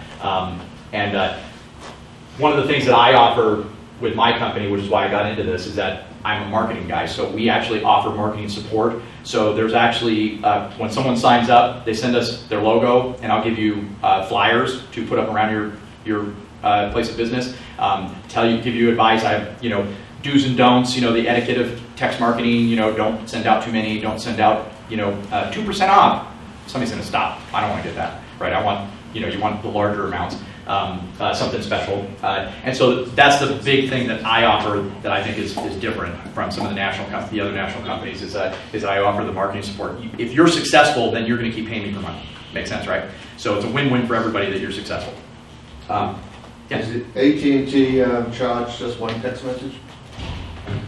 One of the things that I offer with my company, which is why I got into this, is that I'm a marketing guy. So we actually offer marketing support. So there's actually, when someone signs up, they send us their logo, and I'll give you flyers to put up around your place of business. Give you advice. I have, do's and don'ts. The etiquette of text marketing. Don't send out too many. Don't send out, 2% off. Somebody's going to stop. I don't want to get that, right? I want, you want the larger amounts. Something special. And so that's the big thing that I offer that I think is different from some of the other national companies is that I offer the marketing support. If you're successful, then you're going to keep paying me per month. Makes sense, right? So it's a win-win for everybody that you're successful. Is it AT&T charge just one text message?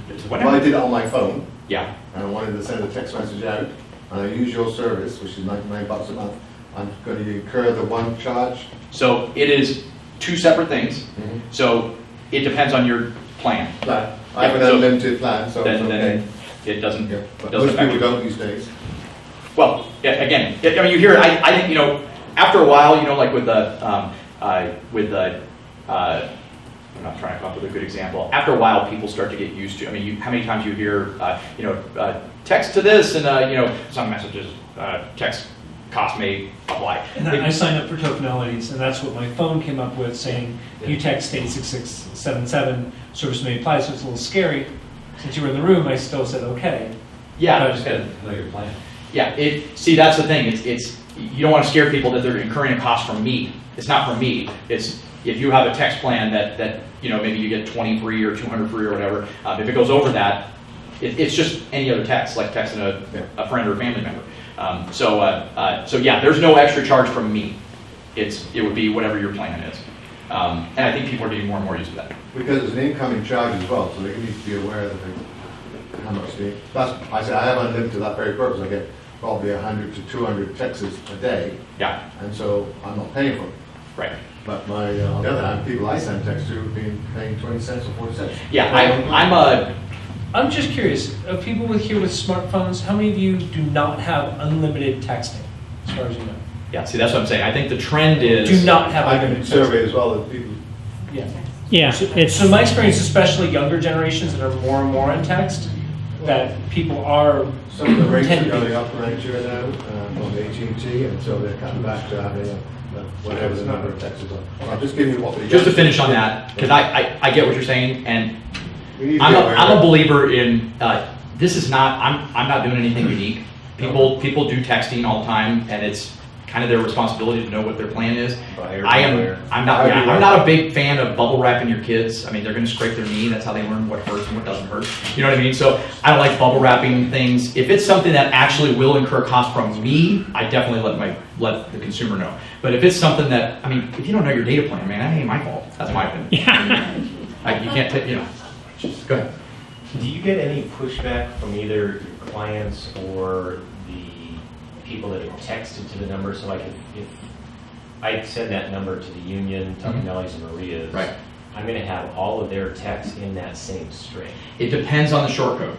If Whatever. I did it on my phone, Yeah. and I wanted to send a text message out, and I use your service, which is $99 a month, I'm going to incur the one charge? So it is two separate things. Mhm. So it depends on your plan. Plan. I have an So unlimited plan, so it's okay. Then it doesn't, Yeah, but doesn't most affect people you. don't these days. Well, yeah, again, I mean, you hear it. I think, you know, after a while, you know, like with the I'm not trying to come up with a good example. After a while, people start to get used to. I mean, how many times you hear, text to this, and some messages, text cost may apply. And I signed up for tokenalities, and that's what my phone came up with, saying, you text 86677, service may apply, so it's a little scary. Since you were in the room, I still said, okay. Yeah, I just gotta know your plan. yeah. See, that's the thing. It's you don't want to scare people that they're incurring a cost from me. It's not from me. It's if you have a text plan that maybe you get 20 free or 200 free or whatever. If it goes over that, it's just any other text, like texting a friend or a family member. So yeah, there's no extra charge from me. It would be whatever your plan is. And I think people are getting more and more used to that. Because it's an incoming charge as well, so they need to be aware of how much I say I have unlimited to that very purpose. I get probably 100 to 200 texts a day, Yeah, and so I'm not paying for it. right. But on the other hand, people I send text to have been paying 20 cents or 40 cents. Yeah, I'm just curious, of people here with smartphones, how many of you do not have unlimited texting, as far as you know? yeah. See, that's what I'm saying. I think the trend is Do not have I can unlimited survey texting. as well that people. Yeah. Yeah, it's, So my experience, especially younger generations that are more and more on text, that people are Some of the rates are tend to be- going up right here now on AT&T, and so they're cutting back to having whatever the number of texts are. I'll just give you what we just to finish on that, because I get what you're saying, and We need to I'm be a, aware I'm a of- believer in this is not I'm not doing anything unique. People do texting all the time, and it's kind of their responsibility to know what their plan is. I'm not a big fan of bubble wrapping your kids. I mean, they're going to scrape their knee. That's how they learn what hurts and what doesn't hurt. You know what I mean? So I don't like bubble wrapping things. If it's something that actually will incur cost from me, I definitely let the consumer know. But if it's something that, I mean, if you don't know your data plan, man, that ain't my fault. That's my opinion. You can't take, Go ahead. Do you get any pushback from either your clients or the people that have texted to the number? So like if I send that number to the Union, Tuckanelli's and Maria's, Right. I'm going to have all of their texts in that same string. It depends on the short code.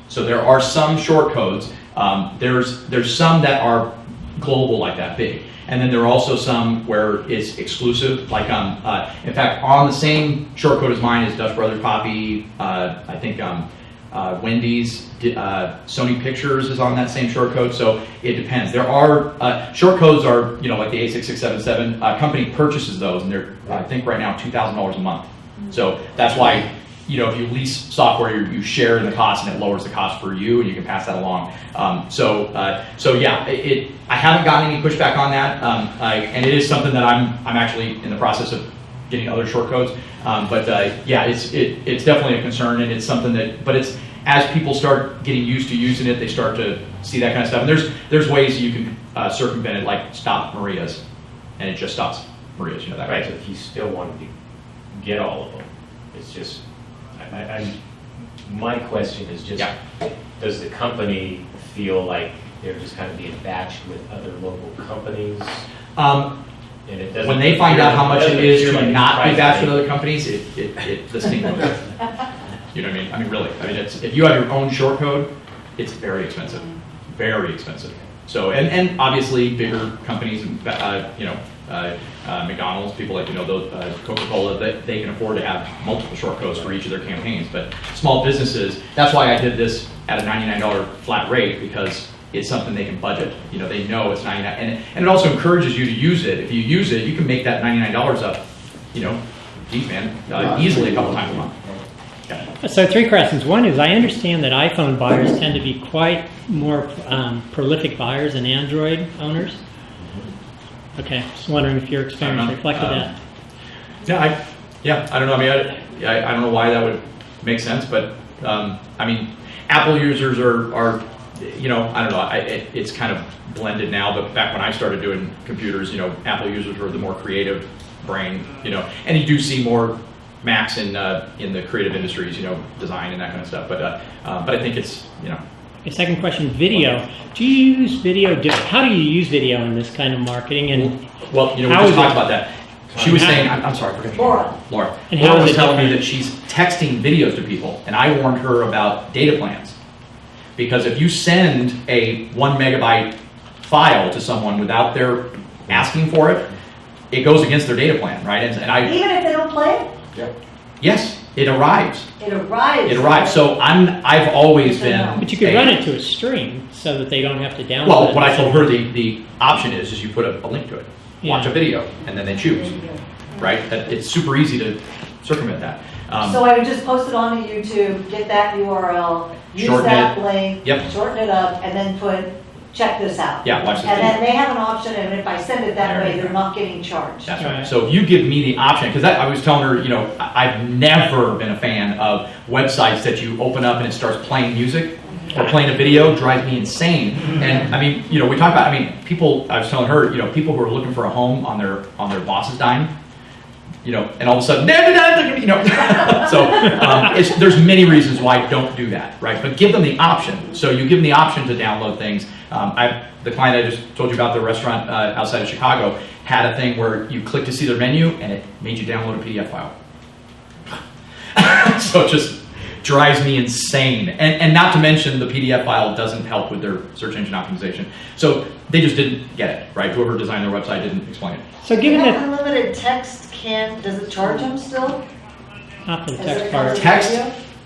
So there are some short codes. There's some that are global, like that big. And then there are also some where it's exclusive, like in fact, on the same short code as mine is Dutch Brothers Poppy, I think Wendy's, Sony Pictures is on that same short code, so it depends. There are, short codes are, like the 86677, company purchases those, and they're, I think right now, $2,000 a month. So that's why, if you lease software, you share in the cost, and it lowers the cost for you, and you can pass that along. So yeah, I haven't gotten any pushback on that, and it is something that I'm actually in the process of getting other short codes. But yeah, it's definitely a concern, and it's something that, but it's as people start getting used to using it, they start to see that kind of stuff. And there's ways you can circumvent it, like stop Maria's, and it just stops Maria's. That Right, way. so if you still wanted to get all of them, it's just, my question is just, Yeah. does the company feel like they're just kind of being batched with other local companies? And it doesn't When they find out how much it is appear like to it's not be priced batched with right. other companies, the sting goes. You know what I mean? I mean, really. I mean, if you have your own short code, it's very expensive, very expensive. So, and obviously bigger companies, and McDonald's, people like those Coca-Cola, they can afford to have multiple short codes for each of their campaigns. But small businesses, that's why I did this at a $99 flat rate, because it's something they can budget. They know it's $99, and it also encourages you to use it. If you use it, you can make that $99 up, geez, man, easily a couple times a month. so 3 questions. One is, I understand that iPhone buyers tend to be quite more prolific buyers than Android owners. Okay, just wondering if your experience reflected that. I don't know. I mean, I don't know why that would make sense, but I mean, Apple users are I don't know. It's kind of blended now, but back when I started doing computers, Apple users were the more creative brain, and you do see more Macs in the creative industries, design and that kind of stuff. But I think it's, A second question, video. Do you use video? How do you use video in this kind of marketing? And well, we how just is talked it- about that. She was saying, I'm sorry, I forgot your name. Laura. And Laura how is was it telling me different? that she's texting videos to people, and I warned her about data plans. Because if you send a 1 megabyte file to someone without their asking for it, it goes against their data plan, right? And I, Even if they don't play it? yes, it arrives. It arrives. It arrives. So I've always been. But you could run it to a stream so that they don't have to download it. Well, what I told her the option is you put a link to it, watch Yeah. a video, and then they choose, right? It's super easy to circumvent that. So I would just post it onto YouTube, get that URL, use Shorten that it. link, Yep. shorten it up, and then put, check this out. Yeah, watch this And video. then they have an option, and if I send it that There way, you they're not getting charged. That's Right. right. So if you give me the option, because I was telling her, I've never been a fan of websites that you open up and it starts playing music or playing a video. Drives me insane. And I mean, we talk about, people. I was telling her, people who are looking for a home on their boss's dime. And all of a sudden, so there's many reasons why don't do that, right? But give them the option. So you give them the option to download things. The client I just told you about, the restaurant outside of Chicago, had a thing where you click to see their menu and it made you download a PDF file. So it just drives me insane. And not to mention the PDF file doesn't help with their search engine optimization. So they just didn't get it, right? Whoever designed their website didn't explain it. So given That that, unlimited text does it charge them still? not for the Is text it part, covered? Text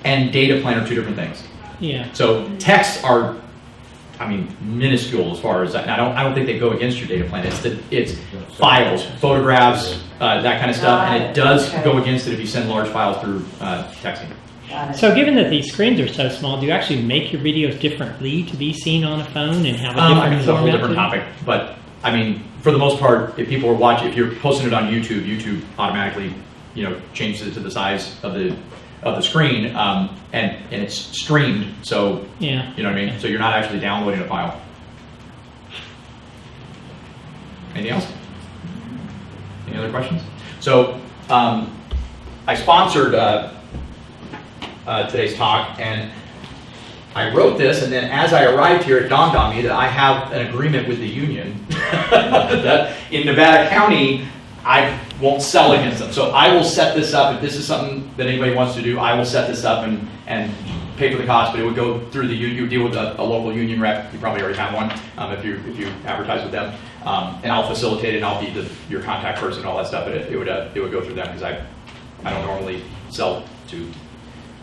and data plan are two different things. yeah. So texts are, minuscule as far as that. And I don't think they go against your data plan. It's files, photographs, that kind of stuff, and it does Okay. go against it if you send large files through texting. Got it. So given that these screens are so small, do you actually make your videos differently to be seen on a phone and have a different It's a whole format different to them? topic, but for the most part, if people are watching, if you're posting it on YouTube, YouTube automatically, changes it to the size of the screen, and it's streamed. So Yeah. you know what I mean. So you're not actually downloading a file. Anything else? Any other questions? So I sponsored today's talk, and I wrote this, and then as I arrived here, it dawned on me that I have an agreement with the union that in Nevada County, I won't sell against them. So I will set this up. If this is something that anybody wants to do, I will set this up and pay for the cost, but it would go through the union. You deal with a local union rep. You probably already have one if you advertise with them. And I'll facilitate it, and I'll be your contact person and all that stuff, but it would go through them because I don't normally sell to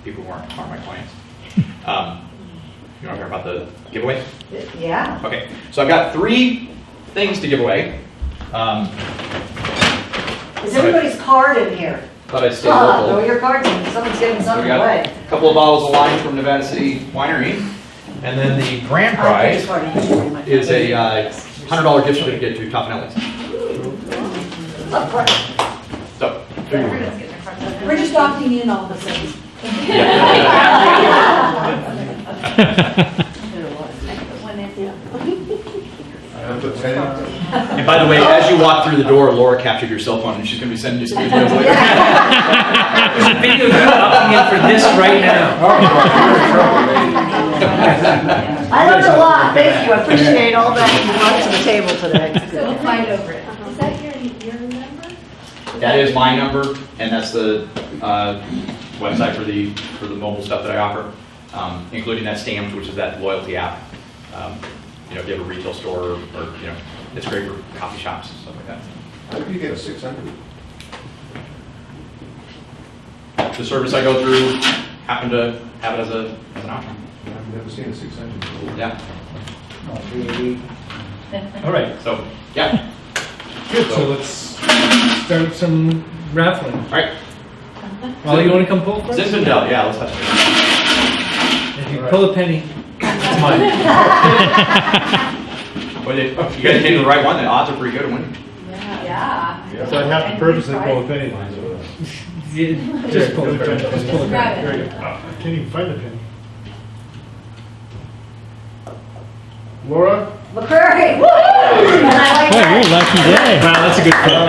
people who aren't my clients. You want to hear about the giveaway? Yeah. Okay, so I've got 3 things to give away. Is everybody's card in here? Thought I'd stay Throw local. your cards in. Someone's giving So something we got away. a couple of bottles of wine from Nevada City Winery, and then the grand prize is a $100 gift certificate to Topanelli's. So, We're just opting in all of a sudden. and by the way, as you walk through the door, Laura captured your cell phone, and she's going to be sending you some videos later. There's a video of you opting in for this right now. I learned a lot. Thank you. I appreciate all that you brought to the table today. So fight over it. Is that your number? That is my number, and that's the website for the mobile stuff that I offer, including that Stamped, which is that loyalty app. If you have a retail store, or it's great for coffee shops and stuff like that. How do you get a 600? The service I go through happened to have it as an option. I've never seen a 600 before. Yeah. All right. So yeah. Good. So let's start some raffling. All right. Well, you want to come pull first? Zinfandel. Yeah. Let's touch it. If you pull a penny, it's mine. Well, you guys came to the right one. The odds are pretty good of winning. Yeah. So I'd have to purposely pull a penny. Just pull the penny. Just pull the penny. There you go. I can't even find the penny. Laura? McCrary. Woo! And I like Boy, that. you're a lucky day. Wow, that's a good pull.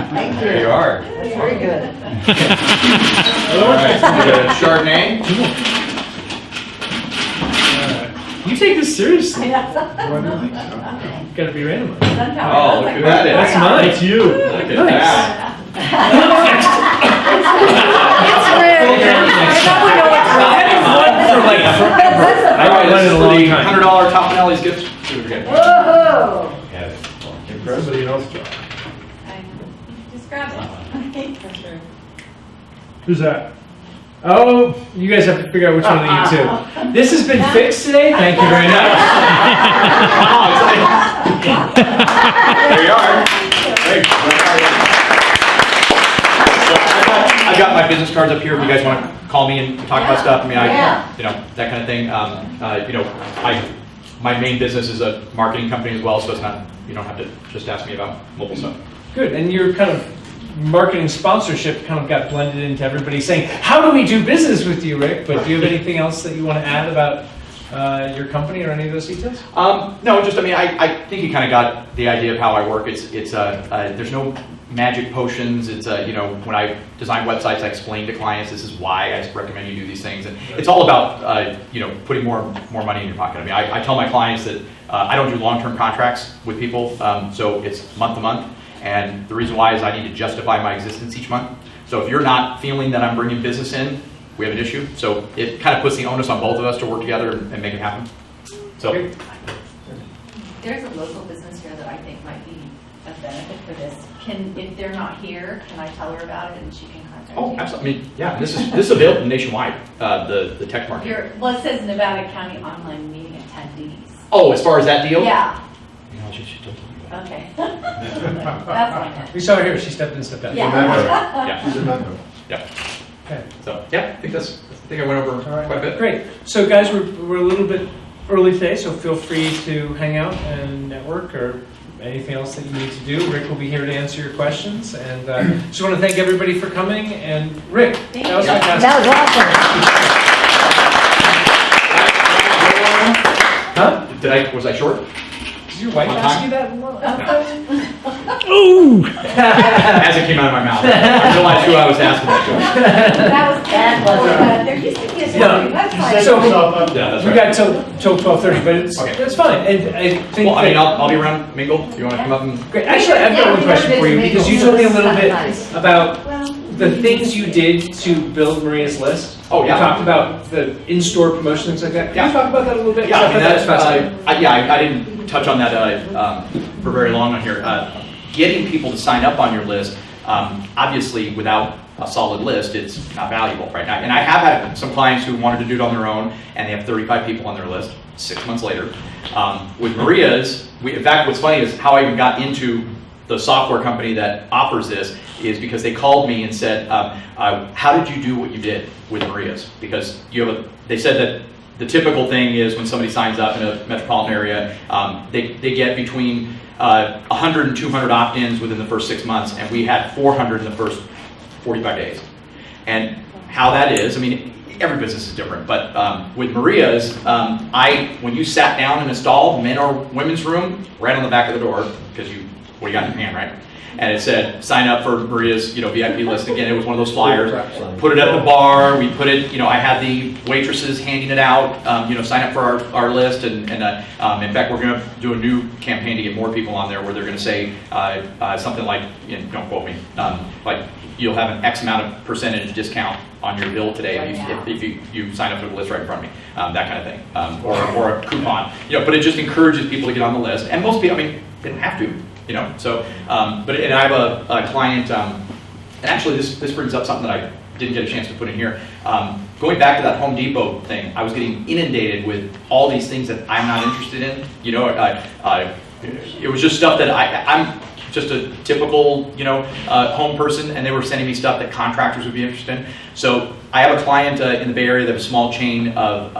Thank you. There you are. That's very good. All right, we got a Chardonnay. You take this seriously. Yeah. Gotta be randomized. Oh, look at that. That's mine. It's you. Look at that. For like forever. All right, I've this is wanted for a the long time. $100 Top Nelly's gift certificate. Whoa! Somebody else's job. Just grab it. Who's that? Oh, you guys have to figure out which one of you two. This has been fixed today. Thank you very much. There you are. Great. So I've got my business cards up here if you guys want to call me and talk about stuff. I mean, you know, that kind of thing. You know, my main business is a marketing company as well, so it's not, you don't have to just ask me about mobile stuff. Good, and your kind of marketing sponsorship kind of got blended into everybody saying, how do we do business with you, Rick? But do you have anything else that you want to add about your company or any of those details? No, just, I mean, I think you kind of got the idea of how I work. It's there's no magic potions. It's, you know, when I design websites, I explain to clients, this is why I recommend you do these things. And it's all about, you know, putting more money in your pocket. I mean, I tell my clients that I don't do long-term contracts with people, so it's month to month. And the reason why is I need to justify my existence each month. So if you're not feeling that I'm bringing business in, we have an issue. So it kind of puts the onus on both of us to work together and make it happen. So. There's a local business here that I think might be a benefit for this. If they're not here, can I tell her about it and she can contact you? Oh, absolutely. I mean, yeah, this is available nationwide, the tech market. Well, it says Nevada County online meeting attendees. Oh, as far as that deal? Yeah. No, she told me about it. Okay. That's fine. We saw her here. She stepped in, stepped out. Yeah. Yeah. She's a member. Yeah. Okay. So, yeah, I think I went over quite a bit. Great. So guys, we're a little bit early today, so feel free to hang out and network or anything else that you need to do. Rick will be here to answer your questions. And just want to thank everybody for coming. And Rick, that was fantastic. That was awesome. Huh? Was I short? Did your wife On ask time? you that? Ooh! As it came out of my mouth, I realized who I was asking that That was there used to be a No. website. So to. Yeah, that's we right. got till 12:30, but it's fine. And I think Well, I mean, that- I'll be around, mingle. You want to come up and? Great. Actually, I've got one question for you because you told me a little bit about the things you did to build Maria's list. Oh, yeah. You talked about the in-store promotion, things like that. Can Yeah. you talk about that a little bit? Yeah, I mean, that's fascinating. I didn't touch on that for very long on here. Getting people to sign up on your list, obviously, without a solid list, it's not valuable, right? And I have had some clients who wanted to do it on their own, and they have 35 people on their list 6 months later. With Maria's, in fact, what's funny is how I even got into the software company that offers this is because they called me and said, how did you do what you did with Maria's? Because they said that the typical thing is when somebody signs up in a metropolitan area, they get between 100 and 200 opt-ins within the first 6 months, and we had 400 in the first 45 days. And how that is, I mean, every business is different, but with Maria's, when you sat down and installed men or women's room, right on the back of the door, because what do you got in your hand, right? And it said, sign up for Maria's, VIP list. Again, it was one of those flyers. Put it at the bar. We put it, I had the waitresses handing it out, sign up for our list. And in fact, we're going to do a new campaign to get more people on there where they're going to say something like, don't quote me, like you'll have an X amount of percentage discount on your bill today if you sign up for the list right in front of me, that kind of thing, or a coupon. But it just encourages people to get on the list. And most people, they don't have to. So, and I have a client, and actually this brings up something that I didn't get a chance to put in here. Going back to that Home Depot thing, I was getting inundated with all these things that I'm not interested in. It was just stuff that I'm just a typical, home person, and they were sending me stuff that contractors would be interested in. So I have a client in the Bay Area that has a small chain of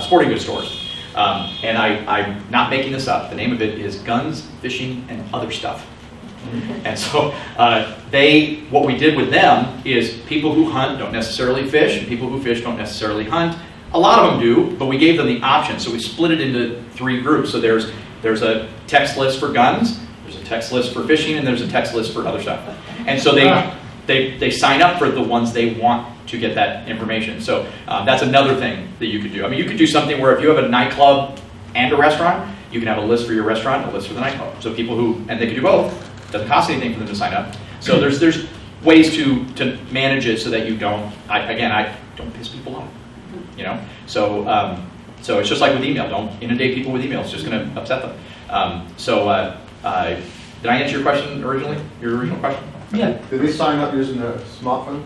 sporting goods stores. And I'm not making this up. The name of it is Guns, Fishing, and Other Stuff. And so what we did with them is people who hunt don't necessarily fish, and people who fish don't necessarily hunt. A lot of them do, but we gave them the option. So we split it into 3 groups. So there's a text list for guns, There's a text list for fishing and there's a text list for other stuff. And so they sign up for the ones they want to get that information. So that's another thing that you could do. I mean, you could do something where if you have a nightclub and a restaurant, you can have a list for your restaurant and a list for the nightclub. So people and they can do both. It doesn't cost anything for them to sign up. So there's ways to manage it so that you don't, I don't piss people off, you know? So it's just like with email. Don't inundate people with email. It's just going to upset them. Did I answer your question originally? Your original question? Yeah. Did they sign up using a smartphone?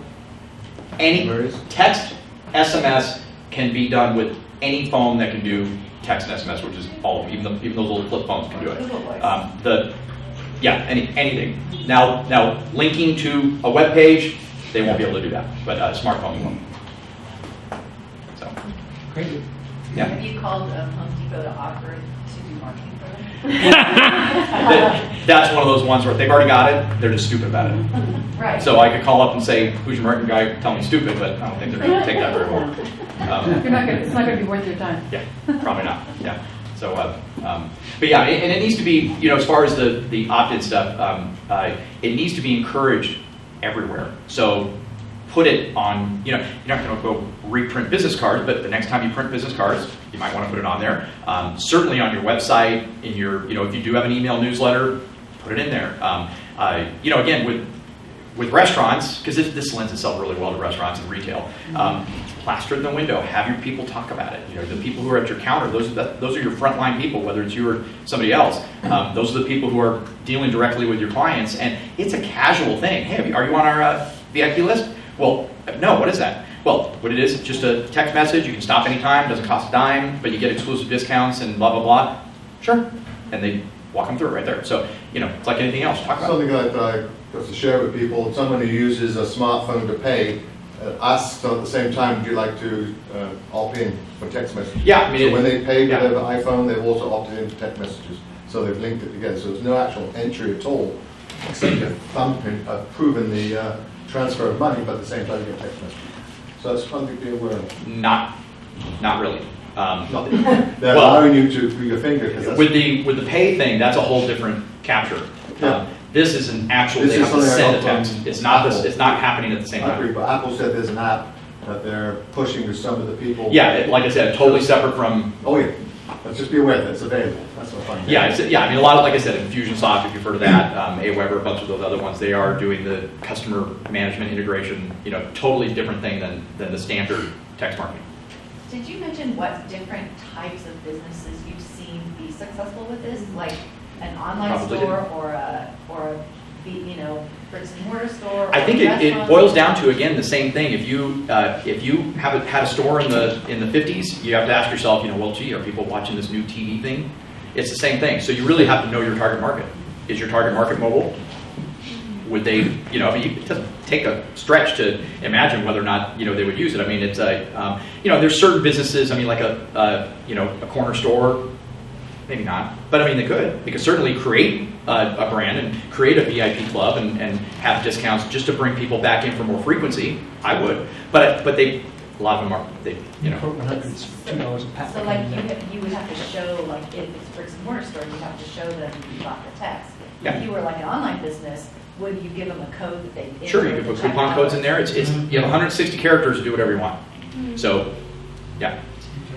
Any text, SMS can be done with any phone that can do text and SMS, which is all of them. Even those little flip phones can do it. Anything. Now linking to a web page, they won't be able to do that, but a smartphone won't. So. Great. Yeah. Have you called Home Depot to offer to do marketing for them? That's one of those ones where they've already got it, they're just stupid about it. Right. So I could call up and say, who's your marketing guy? Tell me stupid, but I don't think they're going to take that very well. It's not going to be worth your time. Yeah, probably not. Yeah. So, but yeah, and it needs to be, as far as the opt-in stuff, it needs to be encouraged everywhere. So put it on, you're not going to go reprint business cards, but the next time you print business cards, you might want to put it on there. Certainly on your website, in your, if you do have an email newsletter, put it in there. Again, with restaurants, because this lends itself really well to restaurants and retail, plaster it in the window, have your people talk about it. The people who are at your counter, those are your frontline people, whether it's you or somebody else. Those are the people who are dealing directly with your clients, and it's a casual thing. Hey, are you on our VIP list? Well, no, what is that? Well, what it is, it's just a text message. You can stop anytime, doesn't cost a dime, but you get exclusive discounts and blah, blah, blah. Sure. And they walk them through it right there. So, it's like anything else. Talk about something that I got to share with people. Someone who uses a smartphone to pay asks at the same time, would you like to opt in for text messages? Yeah. So when they pay with their iPhone, they've also opted in for text messages. So they've linked it together. So there's no actual entry at all, except a thumbprint proving the transfer of money, but at the same time you get text messages. So that's something to be aware of. Not really. They're allowing you to do your finger. With the pay thing, that's a whole different capture. Yeah. This is an actual, they have to send a text. It's not happening at the same I time. agree, but Apple said there's an app that they're pushing to some of the people. Yeah, like I said, totally separate from. Oh yeah, let's just be aware that it's available. That's what I'm finding. Yeah, I mean, a lot of, like I said, Infusionsoft, if you've heard of that, Aweber, a bunch of those other ones, they are doing the customer management integration, totally different thing than the standard text marketing. Did you mention what different types of businesses you've seen be successful with this? Like an online Probably store or a bricks and mortar store? I think it boils down to, again, the same thing. If you have had a store in the 50s, you have to ask yourself, well, gee, are people watching this new TV thing? It's the same thing. So you really have to know your target market. Is your target market mobile? Would they, it doesn't take a stretch to imagine whether or not, they would use it. I mean, it's there's certain businesses, like a corner store, maybe not, but they could. They could certainly create a brand and create a VIP club and have discounts just to bring people back in for more frequency. I would, but a lot of them are, $100, $2 a pack. So you would have to show, if it's bricks and mortar store, you have to show them you bought the text. Yeah. If you were like an online business, would you give them a code that they? Sure, you can put coupon codes in there. It's you have 160 characters to do whatever you want. So, yeah.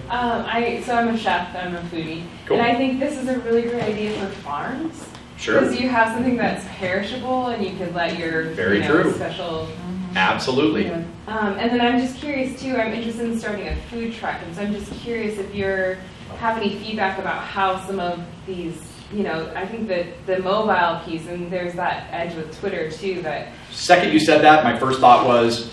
I'm a chef, I'm a foodie, Cool. and I think this is a really great idea for farms. Sure. Because you have something that's perishable, and you could let your Very true. special. Absolutely. And then I'm just curious too. I'm interested in starting a food truck, and so I'm just curious if you have any feedback about how some of these. I think that the mobile piece, and there's that edge with Twitter too. That Second you said that, my first thought was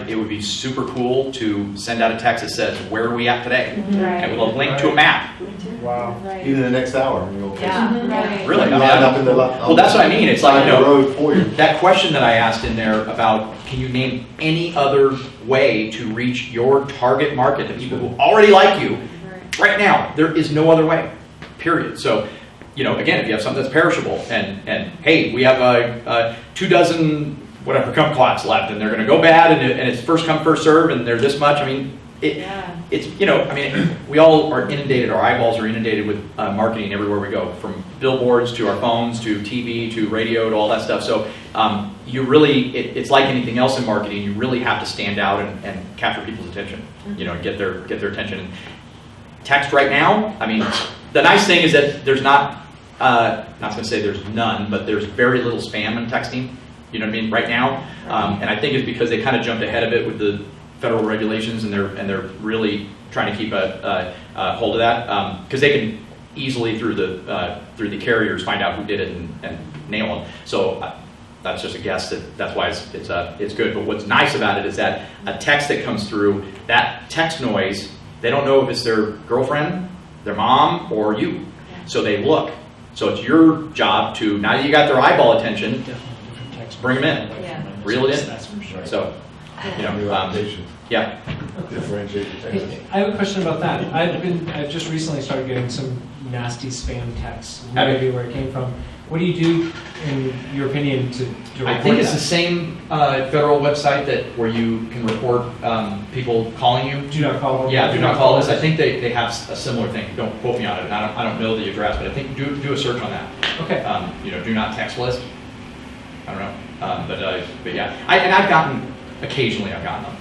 it would be super cool to send out a text that says, "Where are we at today?" Right. And with a link to a map. Wow. Right. Even the next hour. Right. Really? Line up in the Well, that's what I mean. It's like, the road for you. that question that I asked in there about, can you name any other way to reach your target market, the people who already like you, right now? There is no other way, period. So, again, if you have something that's perishable and hey, we have 2 dozen whatever kumquats left and they're going to go bad and it's first come, first serve and they're this much, it's, you know, I mean, we all are inundated, our eyeballs are inundated with marketing everywhere we go, from billboards to our phones to TV to radio to all that stuff. So you really, it's like anything else in marketing, you really have to stand out and capture people's attention, you know, get their attention. And text right now, I mean, the nice thing is that there's not going to say there's none, but there's very little spam in texting, you know what I mean, right now. And I think it's because they kind of jumped ahead of it with the federal regulations, and they're really trying to keep a hold of that, because they can easily through the carriers find out who did it and nail them. So that's just a guess that's why it's good. But what's nice about it is that a text that comes through, that text noise, they don't know if it's their girlfriend, their mom, or you. So they look. So it's your job to, now that you got their eyeball attention, bring them in, reel it in. So. You know, yeah. Differentiate the text. Hey, I have a question about that. I've just recently started getting some nasty spam texts. No idea where it came from. What do you do, in your opinion, to report I think it's that? the same federal website where you can report people calling you. Do not call. Yeah, do not call us. I think they have a similar thing. Don't quote me on it. And I don't know the address, but I think do a search on that. Okay. You know, do not text list. I don't know, but yeah. I've gotten. Occasionally I've gotten them,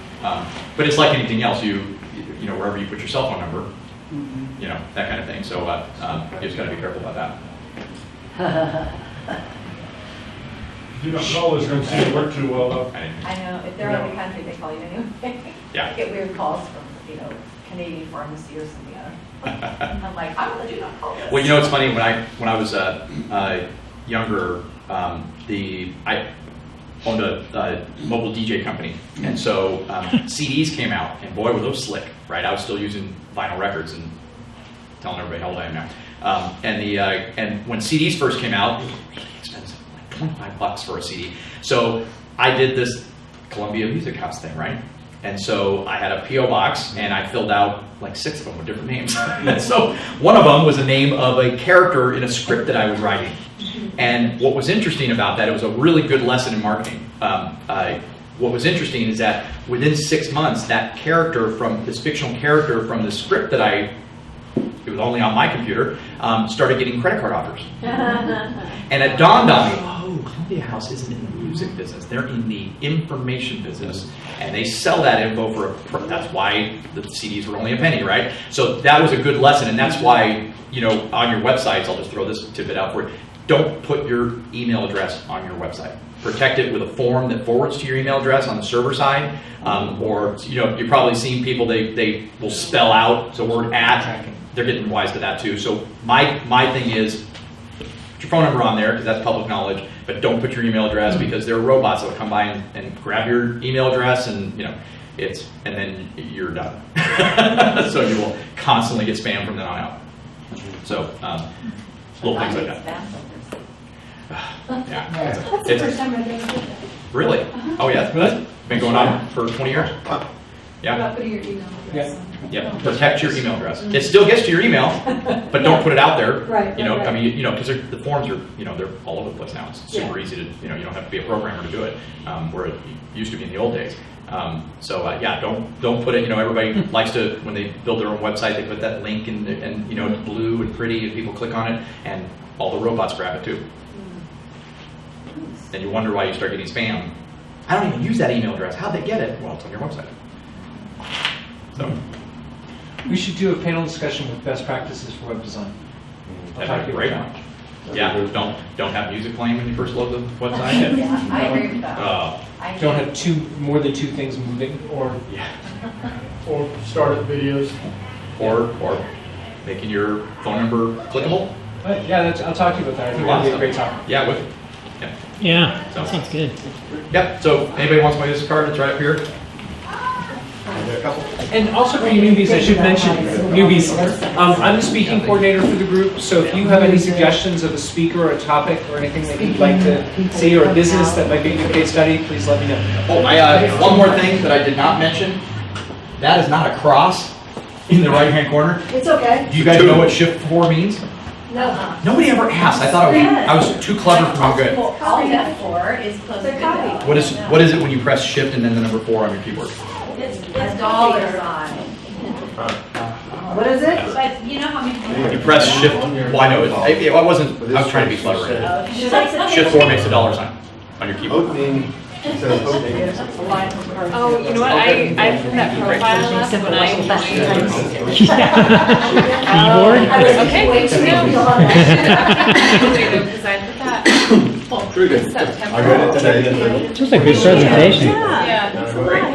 but it's like anything else. You know, wherever you put your cell phone number, you know, that kind of thing. So you just got to be careful about that. You don't call us, don't seem to work too well, though. I know, if they're out of the country, they call you anyway. Yeah. I get weird calls from, you know, Canadian pharmacy or something. I'm like, I will let you not call this. Well, you know, it's funny, when I was younger, I owned a mobile DJ company, and so CDs came out, and boy, were those slick, right? I was still using vinyl records and telling everybody how old I am now. And when CDs first came out, it was really expensive, like $25 for a CD. So I did this Columbia Music House thing, right? And so I had a P.O. box, and I filled out like 6 of them with different names. And so one of them was a name of a character in a script that I was writing. And what was interesting about that, it was a really good lesson in marketing. What was interesting is that within 6 months, that character this fictional character from the script that it was only on my computer, started getting credit card offers. And it dawned on me, oh, Columbia House isn't in the music business, they're in the information business. And they sell that info that's why the CDs were only a penny, right? So that was a good lesson, and that's why, you know, on your websites, I'll just throw this tidbit out for you. Don't put your email address on your website. Protect it with a form that forwards to your email address on the server side, or, you know, you've probably seen people, they will spell out the word at. They're getting wise to that too. So my thing is, put your phone number on there because that's public knowledge, but don't put your email address because there are robots that will come by and grab your email address, and you know, and then you're done. So you will constantly get spam from then on out. So little things like that. Yeah. That's the first time I've ever did that. Really? Oh yeah. Really? Been going on for 20 years? Yeah. About putting your email address on. Yeah. Protect your email address. It still gets to your email, but don't put it out there. Right. You know, right. I mean, you know, because the forms are, you know, they're all over the place now. It's super easy to, you know, you don't have to be a programmer to do it, where it used to be in the old days. Yeah, don't put it. You know, everybody likes to, when they build their own website, they put that link and you know, it's blue and pretty, and people click on it, and all the robots grab it too. And you wonder why you start getting spam. I don't even use that email address. How'd they get it? Well, it's on your website. So We should do a panel discussion with best practices for web design. that'd be a great one. Yeah, don't have music playing when you first load the website. Yeah, I agree with that. Don't have more than 2 things moving, or Or started videos. Or making your phone number clickable. yeah, I'll talk to you about that. I think that'd be a great topic. Yeah, with. Yeah, So- that sounds good. Yep. So anybody wants my business card? It's right up here. A couple. And also for you newbies, I should mention, newbies, I'm the speaking coordinator for the group, so if you have any suggestions of a speaker or a topic or anything that you'd like to see, or a business that might be a good case study, please let me know. Oh, one more thing that I did not mention. That is not a cross in the right-hand corner. It's okay. Do you guys know what Shift 4 means? No. Nobody ever asked. I thought I was too clever for my good. All F4 is close to copy. good. What is it when you press Shift and then the number 4 on your keyboard? It's a dollar sign. What is it? But you know how many. You press shift, well, I know, I wasn't, I was trying to be clever. Right? Shift 4 makes a dollar sign on your keyboard. Opening, it says opening. Oh, you know what? I put that profile up when I Keyboard? Okay, wait to know. Because I put that True. September. I read it today. This was a good presentation. Yeah. Yeah.